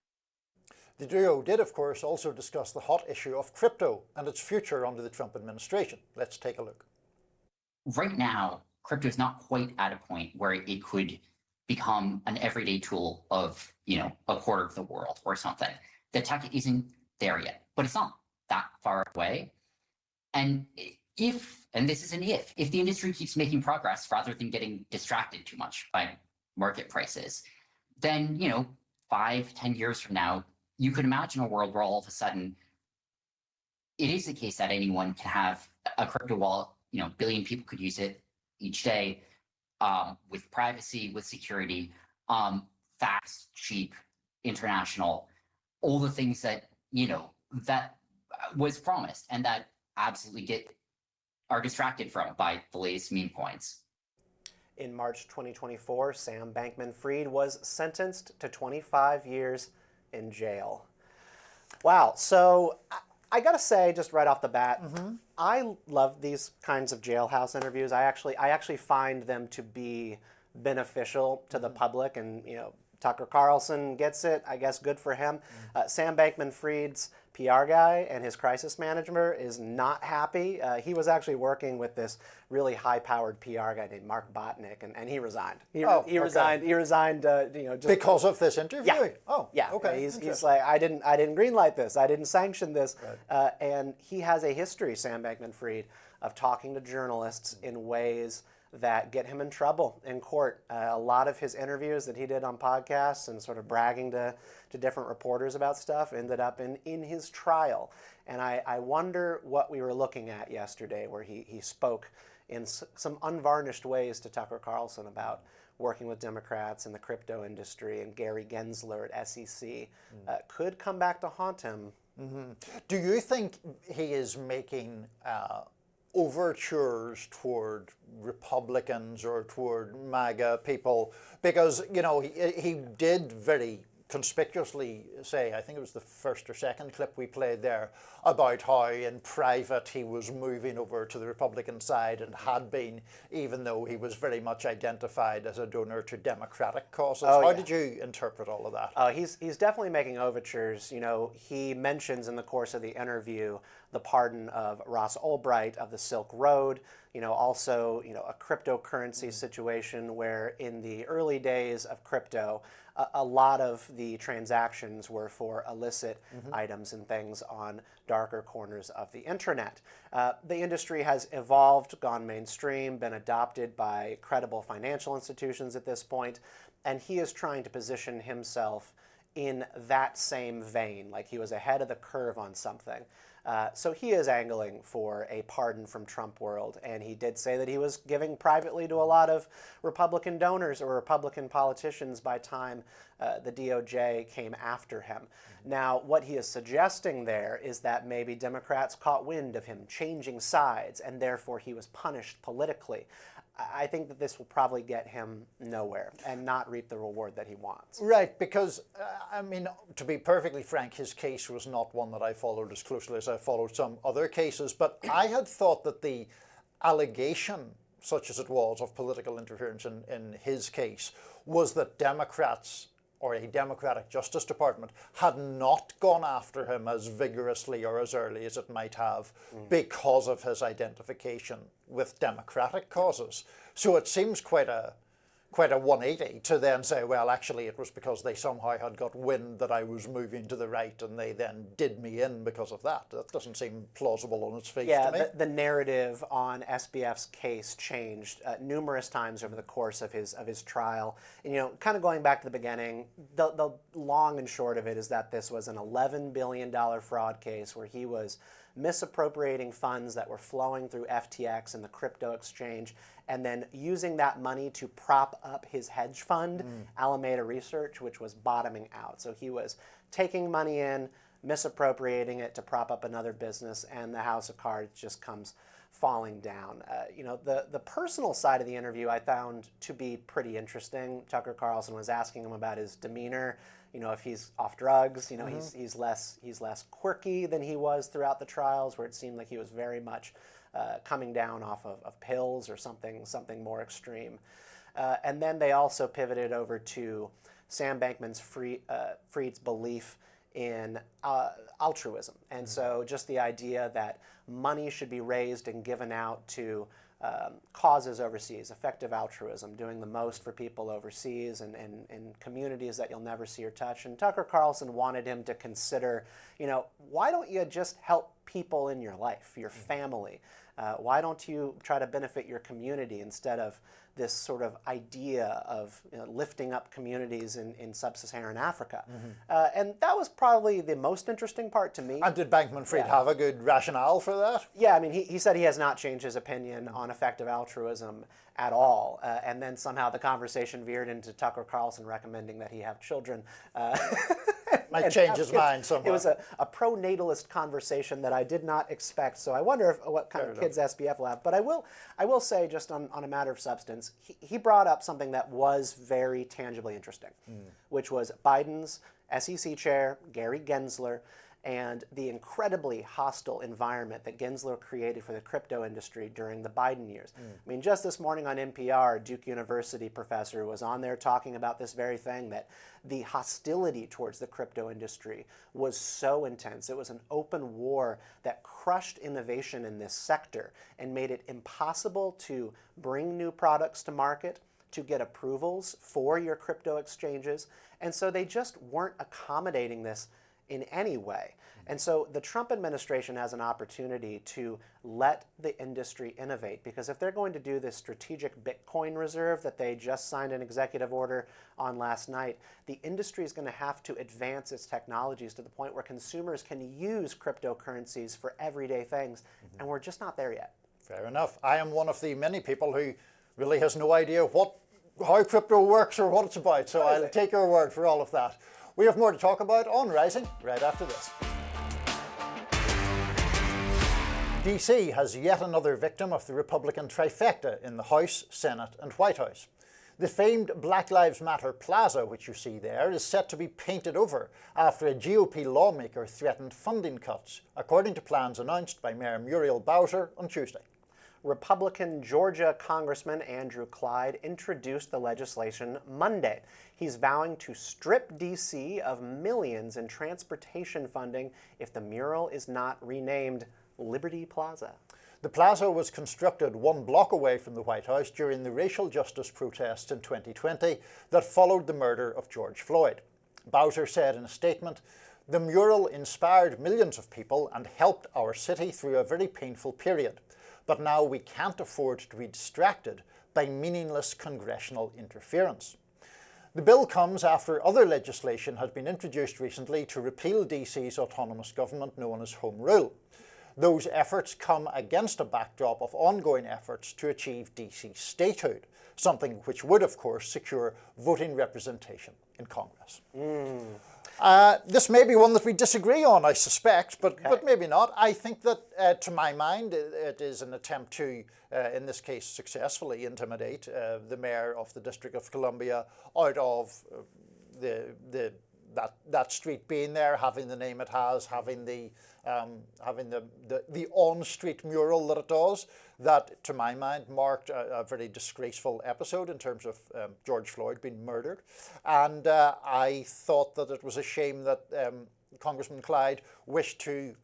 A: The duo did, of course, also discuss the hot issue of crypto and its future under the Trump administration. Let's take a look.
H: Right now, crypto is not quite at a point where it could become an everyday tool of, a quarter of the world or something. The tech isn't there yet, but it's not that far away. And and this is an if the industry keeps making progress rather than getting distracted too much by market prices, then, 5-10 years from now, you could imagine a world where all of a sudden it is the case that anyone can have a crypto wallet, a billion people could use it each day, with privacy, with security, fast, cheap, international, all the things that, that was promised and that absolutely are distracted from by the latest meme coins.
B: In March 2024, Sam Bankman Fried was sentenced to 25 years in jail. Wow. So I gotta say, just right off the bat, I love these kinds of jailhouse interviews. I actually find them to be beneficial to the public, and Tucker Carlson gets it. I guess good for him. Sam Bankman Fried's PR guy and his crisis manager is not happy. He was actually working with this really high-powered PR guy named Mark Botnick, and he resigned. He resigned. He resigned. Just
A: because of this interview.
B: Yeah.
A: Oh,
B: yeah.
A: Okay.
B: He's like, I didn't greenlight this. I didn't sanction this. Right. And he has a history, Sam Bankman Fried, of talking to journalists in ways that get him in trouble in court. A lot of his interviews that he did on podcasts and sort of bragging to different reporters about stuff ended up in his trial. And I wonder what we were looking at yesterday, where he spoke in some unvarnished ways to Tucker Carlson about working with Democrats in the crypto industry, and Gary Gensler at SEC could come back to haunt him.
A: Mm-hmm. Do you think he is making overtures toward Republicans or toward MAGA people? Because, he did very conspicuously say, I think it was the first or second clip we played there, about how in private he was moving over to the Republican side and had been, even though he was very much identified as a donor to Democratic causes. How did you interpret all of that?
B: He's definitely making overtures. He mentions in the course of the interview the pardon of Ross Ulbright of the Silk Road, also, a cryptocurrency situation where in the early days of crypto, a lot of the transactions were for illicit items and things on darker corners of the internet. The industry has evolved, gone mainstream, been adopted by credible financial institutions at this point, and he is trying to position himself in that same vein, like he was ahead of the curve on something. So he is angling for a pardon from Trump world, and he did say that he was giving privately to a lot of Republican donors or Republican politicians by time the DOJ came after him. Now, what he is suggesting there is that maybe Democrats caught wind of him changing sides, and therefore he was punished politically. I think that this will probably get him nowhere and not reap the reward that he wants.
A: Right, because, to be perfectly frank, his case was not one that I followed as closely as I followed some other cases, but I had thought that the allegation, such as it was, of political interference in his case, was that Democrats, or a Democratic Justice Department, had not gone after him as vigorously or as early as it might have because of his identification with Democratic causes. So it seems quite a 180 to then say, well, actually it was because they somehow had got wind that I was moving to the right and they then did me in because of that. That doesn't seem plausible on its face to me.
B: Yeah, the narrative on SBF's case changed numerous times over the course of his trial. And, kind of going back to the beginning, the long and short of it is that this was an $11 billion fraud case where he was misappropriating funds that were flowing through FTX and the crypto exchange, and then using that money to prop up his hedge fund, Alameda Research, which was bottoming out. So he was taking money in, misappropriating it to prop up another business, and the house of cards just comes falling down. The personal side of the interview I found to be pretty interesting. Tucker Carlson was asking him about his demeanor, if he's off drugs, he's less quirky than he was throughout the trials, where it seemed like he was very much coming down off of pills or something more extreme. And then they also pivoted over to Sam Bankman Fried's belief in altruism. And so just the idea that money should be raised and given out to causes overseas, effective altruism, doing the most for people overseas and in communities that you'll never see or touch. And Tucker Carlson wanted him to consider, why don't you just help people in your life, your family? Why don't you try to benefit your community instead of this sort of idea of lifting up communities in sub-Saharan Africa? And that was probably the most interesting part to me.
A: And did Bankman Fried have a good rationale for that?
B: Yeah, he said he has not changed his opinion on effective altruism at all. And then somehow the conversation veered into Tucker Carlson recommending that he have children.
A: Might change his mind somehow.
B: It was a pro-natalist conversation that I did not expect. So I wonder what kind of kids SBF will have. But I will say, just on a matter of substance, he brought up something that was very tangibly interesting, which was Biden's SEC chair, Gary Gensler, and the incredibly hostile environment that Gensler created for the crypto industry during the Biden years. I mean, just this morning on NPR, a Duke University professor was on there talking about this very thing, that the hostility towards the crypto industry was so intense. It was an open war that crushed innovation in this sector and made it impossible to bring new products to market, to get approvals for your crypto exchanges. And so they just weren't accommodating this in any way. And so the Trump administration has an opportunity to let the industry innovate, because if they're going to do this strategic Bitcoin reserve that they just signed an executive order on last night, the industry is going to have to advance its technologies to the point where consumers can use cryptocurrencies for everyday things, and we're just not there yet.
A: Fair enough. I am one of the many people who really has no idea how crypto works or what it's about, so I'll take your word for all of that. We have more to talk about on Rising right after this. DC has yet another victim of the Republican trifecta in the House, Senate and White House. The famed Black Lives Matter Plaza, which you see there, is set to be painted over after a GOP lawmaker threatened funding cuts, according to plans announced by Mayor Muriel Bowser on Tuesday.
B: Republican Georgia Congressman Andrew Clyde introduced the legislation Monday. He's vowing to strip D.C. of millions in transportation funding if the mural is not renamed Liberty Plaza.
A: The plaza was constructed 1 block away from the White House during the racial justice protests in 2020 that followed the murder of George Floyd. Bowser said in a statement, "The mural inspired millions of people and helped our city through a very painful period. But now we can't afford to be distracted by meaningless congressional interference." The bill comes after other legislation had been introduced recently to repeal DC's autonomous government known as Home Rule. Those efforts come against a backdrop of ongoing efforts to achieve DC statehood, something which would, of course, secure voting representation in Congress. This may be one that we disagree on, I suspect, but maybe not. I think that, to my mind, it is an attempt to, in this case successfully, intimidate the mayor of the District of Columbia out of that street being there, having the name it has, having the on-street mural that it does, that, to my mind, marked a very disgraceful episode in terms of George Floyd being murdered. And I thought that it was a shame that Congressman Clyde wished to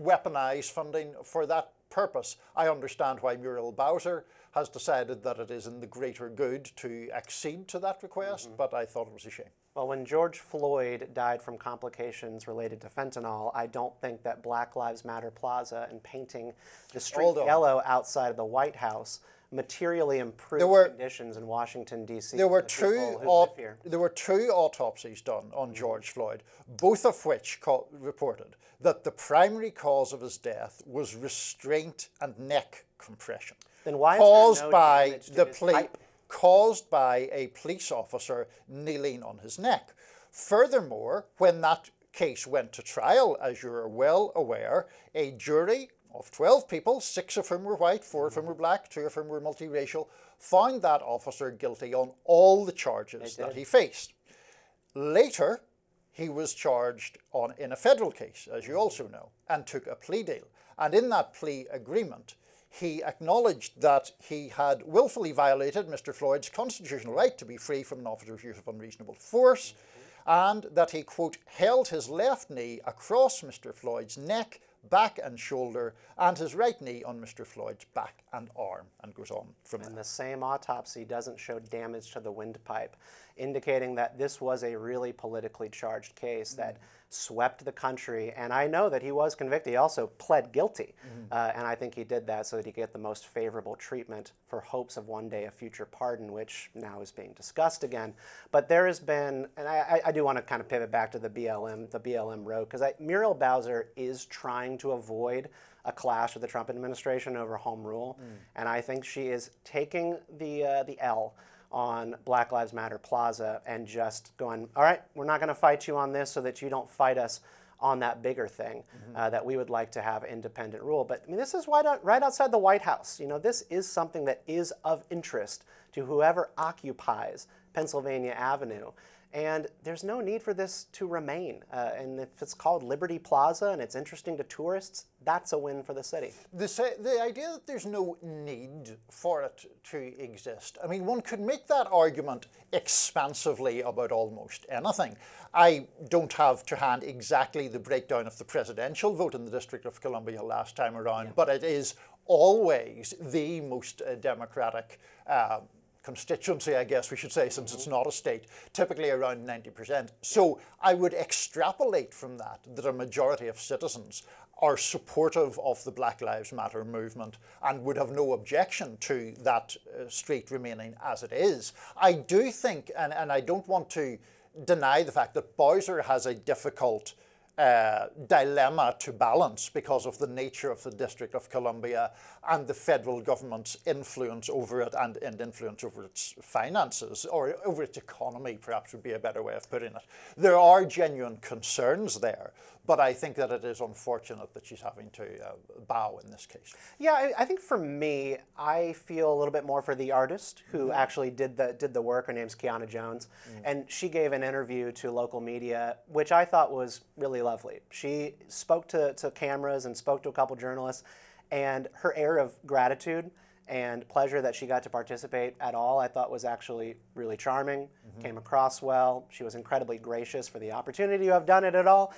A: weaponize funding for that purpose. I understand why Muriel Bowser has decided that it is in the greater good to accede to that request, but I thought it was a shame.
B: Well, when George Floyd died from complications related to fentanyl, I don't think that Black Lives Matter Plaza and painting the street yellow outside of the White House materially improved conditions in Washington, D.C.
A: There were two autopsies done on George Floyd, both of which reported that the primary cause of his death was restraint and neck compression.
B: Then why is there no damage to his pipe?
A: Caused by a police officer kneeling on his neck. Furthermore, when that case went to trial, as you're well aware, a jury of 12 people, 6 of whom were white, 4 of whom were black, 2 of whom were multiracial, found that officer guilty on all the charges that he faced. Later, he was charged in a federal case, as you also know, and took a plea deal. And in that plea agreement, he acknowledged that he had willfully violated Mr. Floyd's constitutional right to be free from an officer's use of unreasonable force, and that he, quote, held his left knee across Mr. Floyd's neck, back and shoulder, and his right knee on Mr. Floyd's back and arm, and goes on from there.
B: And the same autopsy doesn't show damage to the windpipe, indicating that this was a really politically charged case that swept the country. And I know that he was convicted. He also pled guilty. And I think he did that so that he could get the most favorable treatment for hopes of one day a future pardon, which now is being discussed again. But there has been, and I do want to kind of pivot back to the BLM road, because Muriel Bowser is trying to avoid a clash with the Trump administration over home rule. And I think she is taking the L on Black Lives Matter Plaza and just going, all right, we're not going to fight you on this so that you don't fight us on that bigger thing that we would like to have independent rule. But I mean, this is right outside the White House. You know, this is something that is of interest to whoever occupies Pennsylvania Avenue. And there's no need for this to remain. And if it's called Liberty Plaza and it's interesting to tourists, that's a win for the city.
A: The idea that there's no need for it to exist, I mean, one could make that argument expansively about almost anything. I don't have to hand exactly the breakdown of the presidential vote in the District of Columbia last time around, but it is always the most democratic constituency, I guess we should say, since it's not a state, typically around 90%. So I would extrapolate from that a majority of citizens are supportive of the Black Lives Matter movement and would have no objection to that street remaining as it is. I do think, and I don't want to deny the fact that Bowser has a difficult dilemma to balance because of the nature of the District of Columbia and the federal government's influence over it and influence over its finances, or over its economy, perhaps would be a better way of putting it. There are genuine concerns there, but I think that it is unfortunate that she's having to bow in this case.
B: Yeah, I think for me, I feel a little bit more for the artist who actually did the work. Her name's Kiana Jones, and she gave an interview to local media, which I thought was really lovely. She spoke to cameras and spoke to a couple journalists, and her air of gratitude and pleasure that she got to participate at all, I thought was actually really charming, came across well. She was incredibly gracious for the opportunity to have done it at all,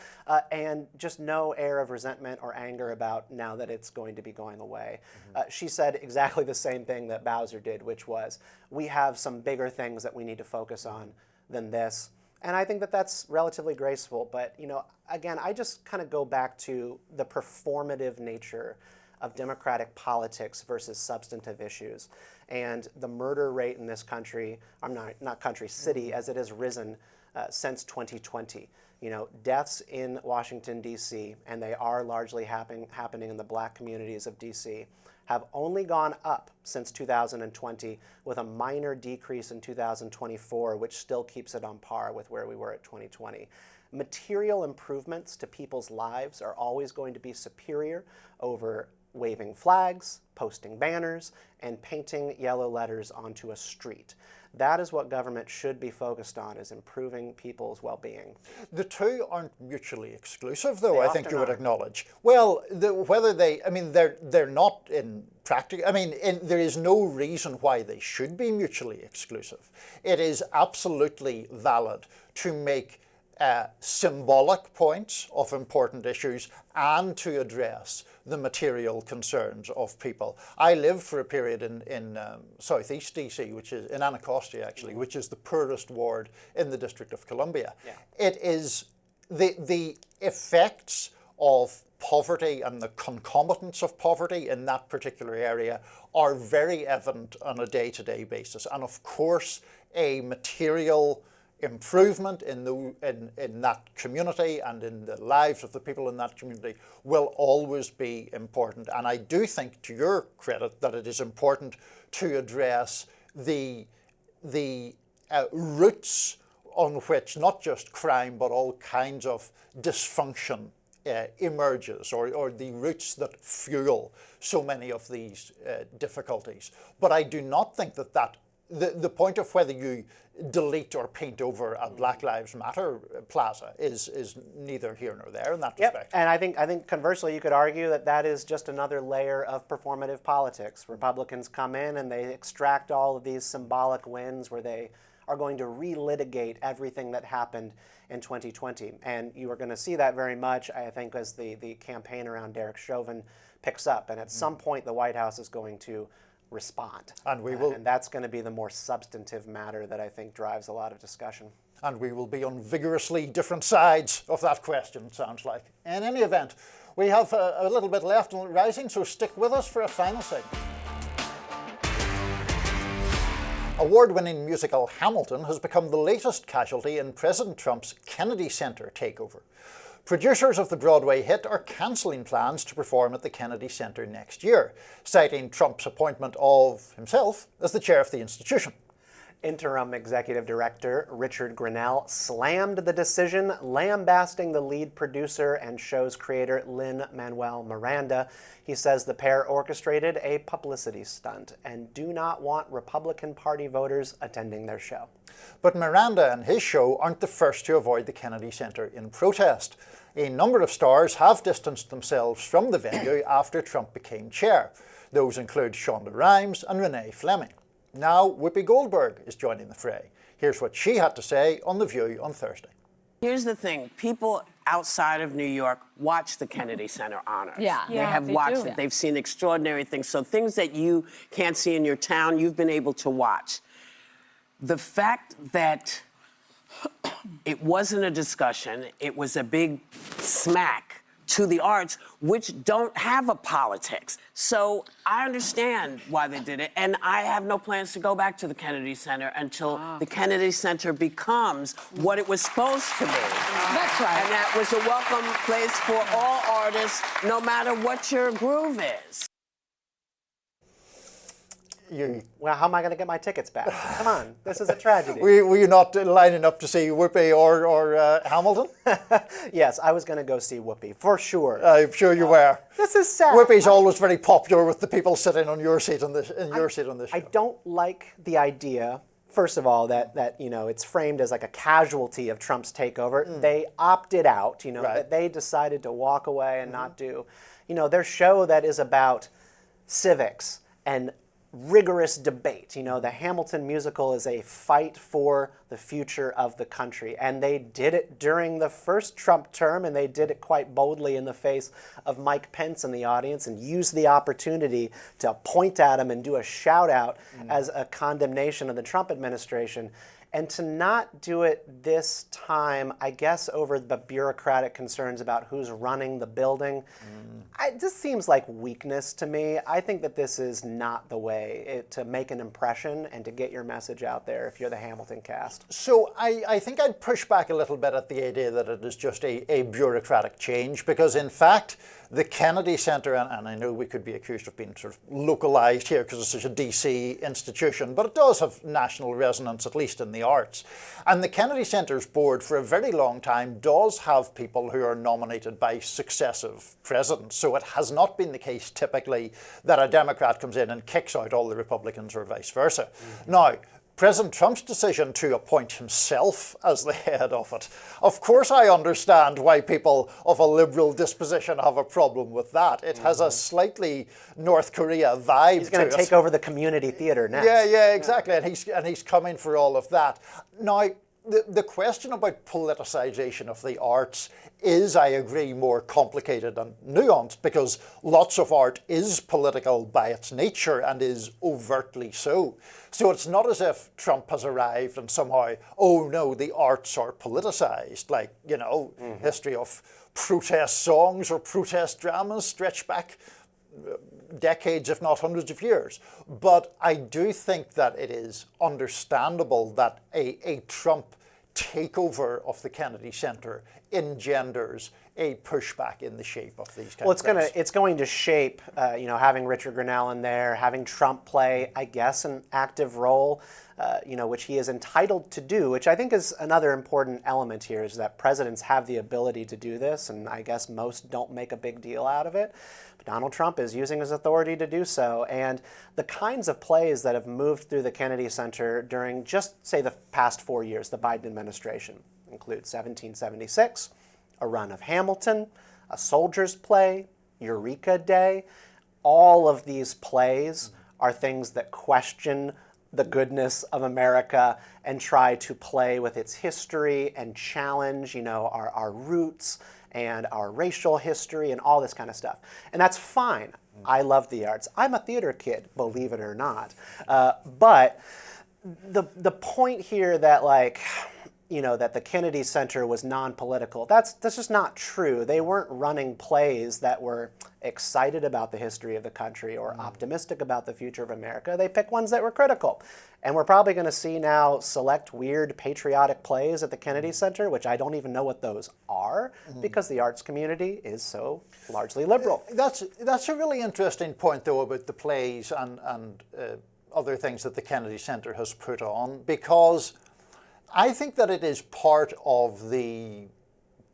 B: and just no air of resentment or anger about now that it's going to be going away. She said exactly the same thing that Bowser did, which was, we have some bigger things that we need to focus on than this. And I think that that's relatively graceful, but again, I just kind of go back to the performative nature of democratic politics versus substantive issues. And the murder rate in this country, not country, city, as it has risen since 2020. Deaths in Washington, D.C., and they are largely happening in the Black communities of D.C., have only gone up since 2020, with a minor decrease in 2024, which still keeps it on par with where we were at 2020. Material improvements to people's lives are always going to be superior over waving flags, posting banners, and painting yellow letters onto a street. That is what government should be focused on, is improving people's well-being.
A: The two aren't mutually exclusive, though, I think you would acknowledge. Well, they're not in practice. There is no reason why they should be mutually exclusive. It is absolutely valid to make symbolic points of important issues and to address the material concerns of people. I lived for a period in southeast DC, which is in Anacostia actually, which is the poorest ward in the District of Columbia. Yeah. It is the effects of poverty and the concomitants of poverty in that particular area are very evident on a day-to-day basis. And of course, a material improvement in that community and in the lives of the people in that community will always be important. And I do think, to your credit, that it is important to address the roots on which not just crime but all kinds of dysfunction emerges, or the roots that fuel so many of these difficulties. But I do not think that the point of whether you delete or paint over a Black Lives Matter plaza is neither here nor there in that respect.
B: And I think conversely you could argue that is just another layer of performative politics. Republicans come in and they extract all of these symbolic wins where they are going to relitigate everything that happened in 2020. And you are going to see that very much, I think, as the campaign around Derek Chauvin picks up. And at some point the White House is going to respond. And we will, and that's going to be the more substantive matter that I think drives a lot of discussion.
A: And we will be on vigorously different sides of that question, sounds like. In any event, we have a little bit left on Rising, so stick with us for a final segment. Award-winning musical Hamilton has become the latest casualty in President Trump's Kennedy Center takeover. Producers of the Broadway hit are cancelling plans to perform at the Kennedy Center next year, citing Trump's appointment of himself as the chair of the institution.
B: Interim Executive Director Richard Grinnell slammed the decision, lambasting the lead producer and show's creator Lin-Manuel Miranda. He says the pair orchestrated a publicity stunt and do not want Republican Party voters attending their show.
A: But Miranda and his show aren't the first to avoid the Kennedy Center in protest. A number of stars have distanced themselves from the venue after Trump became chair. Those include Shonda Rhimes and Renee Fleming. Now, Whoopi Goldberg is joining the fray. Here's what she had to say on The View on Thursday.
J: Here's the thing. People outside of New York watch the Kennedy Center honors.
K: Yeah.
J: They have watched
K: do.
J: it. They've seen extraordinary things. So things that you can't see in your town, you've been able to watch. The fact that it wasn't a discussion, it was a big smack to the arts, which don't have a politics. So I understand why they did it, and I have no plans to go back to the Kennedy Center until the Kennedy Center becomes what it was supposed to be.
K: That's right.
J: And that was a welcome place for all artists, no matter what your groove is.
B: Well, how am I going to get my tickets back? Come on, this is a tragedy.
A: Were you not lining up to see Whoopi or Hamilton?
B: Yes, I was going to go see Whoopi, for sure.
A: I'm sure you were.
B: This is sad.
A: Whoopi's always very popular with the people sitting on your seat on this show.
B: I don't like the idea, first of all, that you know, it's framed as like a casualty of Trump's takeover. They opted out, you know, that they decided to walk away and not do, you know, their show that is about civics and rigorous debate. You know, the Hamilton musical is a fight for the future of the country. And they did it during the first Trump term, and they did it quite boldly in the face of Mike Pence in the audience and used the opportunity to point at him and do a shout out as a condemnation of the Trump administration. And to not do it this time, I guess over the bureaucratic concerns about who's running the building, this seems like weakness to me. I think that this is not the way to make an impression and to get your message out there if you're the Hamilton cast.
A: So I think I'd push back a little bit at the idea that it is just a bureaucratic change, because in fact, the Kennedy Center, and I know we could be accused of being sort of localized here because it's such a DC institution, but it does have national resonance, at least in the arts. And the Kennedy Center's board for a very long time does have people who are nominated by successive presidents. So it has not been the case typically that a Democrat comes in and kicks out all the Republicans or vice versa. Now, President Trump's decision to appoint himself as the head of it, of course I understand why people of a liberal disposition have a problem with that. It has a slightly North Korea vibe to it.
B: He's going to take over the community theater next.
A: Yeah, exactly. And he's coming for all of that. Now, the question about politicization of the arts is, I agree, more complicated and nuanced, because lots of art is political by its nature and is overtly so. So it's not as if Trump has arrived and somehow, oh no, the arts are politicized, like, you know, history of protest songs or protest dramas stretch back decades, if not hundreds of years. But I do think that it is understandable that a Trump takeover of the Kennedy Center engenders a pushback in the shape of these kinds of things.
B: It's going to shape, you know, having Richard Grinnell in there, having Trump play, I guess, an active role, you know, which he is entitled to do, which I think is another important element here, is that presidents have the ability to do this, and I guess most don't make a big deal out of it. But Donald Trump is using his authority to do so, and the kinds of plays that have moved through the Kennedy Center during just, say, the past 4 years, the Biden administration, include 1776, a run of Hamilton, a soldier's play, Eureka Day. All of these plays are things that question the goodness of America and try to play with its history and challenge, you know, our roots and our racial history and all this kind of stuff. And that's fine. I love the arts. I'm a theater kid, believe it or not. But the point here that, like, you know, that the Kennedy Center was non-political, that's just not true. They weren't running plays that were excited about the history of the country or optimistic about the future of America. They picked ones that were critical. And we're probably going to see now select weird patriotic plays at the Kennedy Center, which I don't even know what those are, because the arts community is so largely liberal.
A: That's a really interesting point, though, about the plays and other things that the Kennedy Center has put on, because I think that it is part of the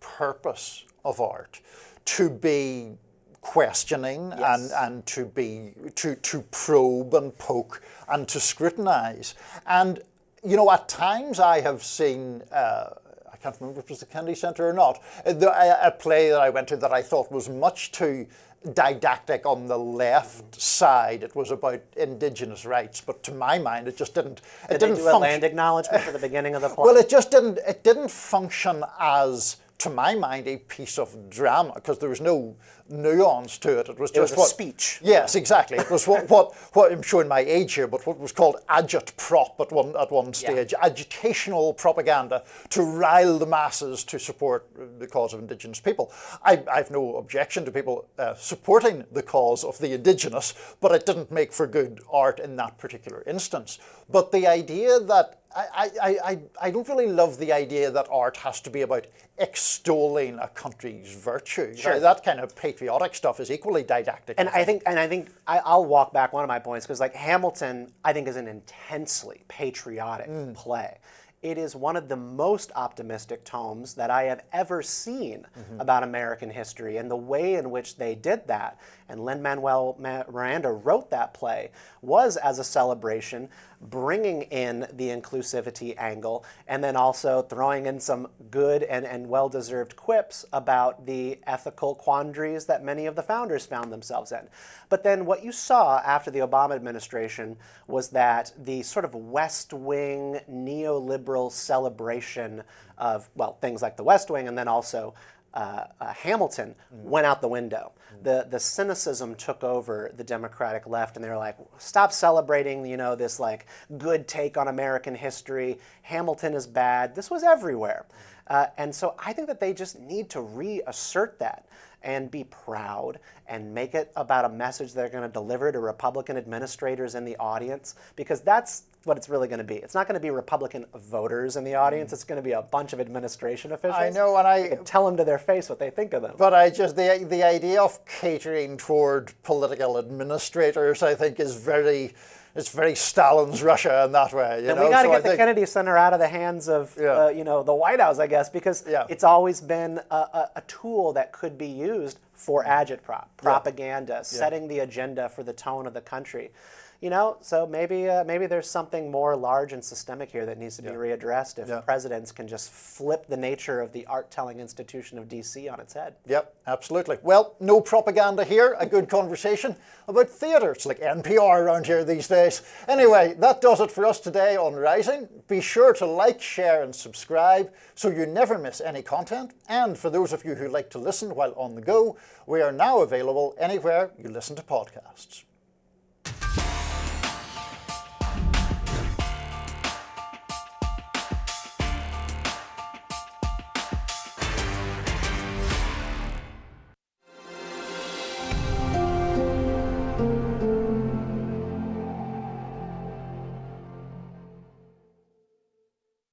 A: purpose of art to be questioning and to probe and poke and to scrutinize. And, you know, at times I have seen, I can't remember if it was the Kennedy Center or not, a play that I went to that I thought was much too didactic on the left side. It was about Indigenous rights, but to my mind, it just didn't.
B: Did they do a land acknowledgement for the beginning of the play?
A: Well, it just didn't. It didn't function as, to my mind, a piece of drama, because there was no nuance to it. It was just
B: a speech.
A: Yes, exactly. It was what I'm showing my age here, but what was called agit-prop at one stage, agitational propaganda to rile the masses to support the cause of Indigenous people. I've no objection to people supporting the cause of the Indigenous, but it didn't make for good art in that particular instance. But the idea that I don't really love the idea that art has to be about extolling a country's virtue.
B: Sure.
A: That kind of patriotic stuff is equally didactic.
B: And I think I'll walk back one of my points, because like Hamilton, I think, is an intensely patriotic play. It is one of the most optimistic tomes that I have ever seen about American history, and the way in which they did that, and Lin-Manuel Miranda wrote that play, was as a celebration, bringing in the inclusivity angle, and then also throwing in some good and well-deserved quips about the ethical quandaries that many of the founders found themselves in. But then what you saw after the Obama administration was that the sort of West Wing neoliberal celebration of, well, things like the West Wing and then also Hamilton went out the window. The cynicism took over the Democratic left, and they were like, stop celebrating, you know, this like good take on American history. Hamilton is bad. This was everywhere. And so I think that they just need to reassert that and be proud and make it about a message they're going to deliver to Republican administrators in the audience, because that's what it's really going to be. It's not going to be Republican voters in the audience. It's going to be a bunch of administration officials.
A: I know, and I
B: can tell them to their face what they think of them.
A: But I just the idea of catering toward political administrators, I think, is very Stalin's Russia in that way. You
B: and
A: know?
B: we got to get the Kennedy Center out of the hands of the White House, I guess, because it's always been a tool that could be used for agitprop, propaganda, setting the agenda for the tone of the country. You know, so maybe there's something more large and systemic here that needs to be readdressed if presidents can just flip the nature of the art-telling institution of D.C. on its head. Yep,
A: absolutely. Well, no propaganda here, a good conversation about theatre. It's like NPR around here these days. Anyway, that does it for us today on Rising. Be sure to like, share and subscribe so you never miss any content. And for those of you who like to listen while on the go, we are now available anywhere you listen to podcasts.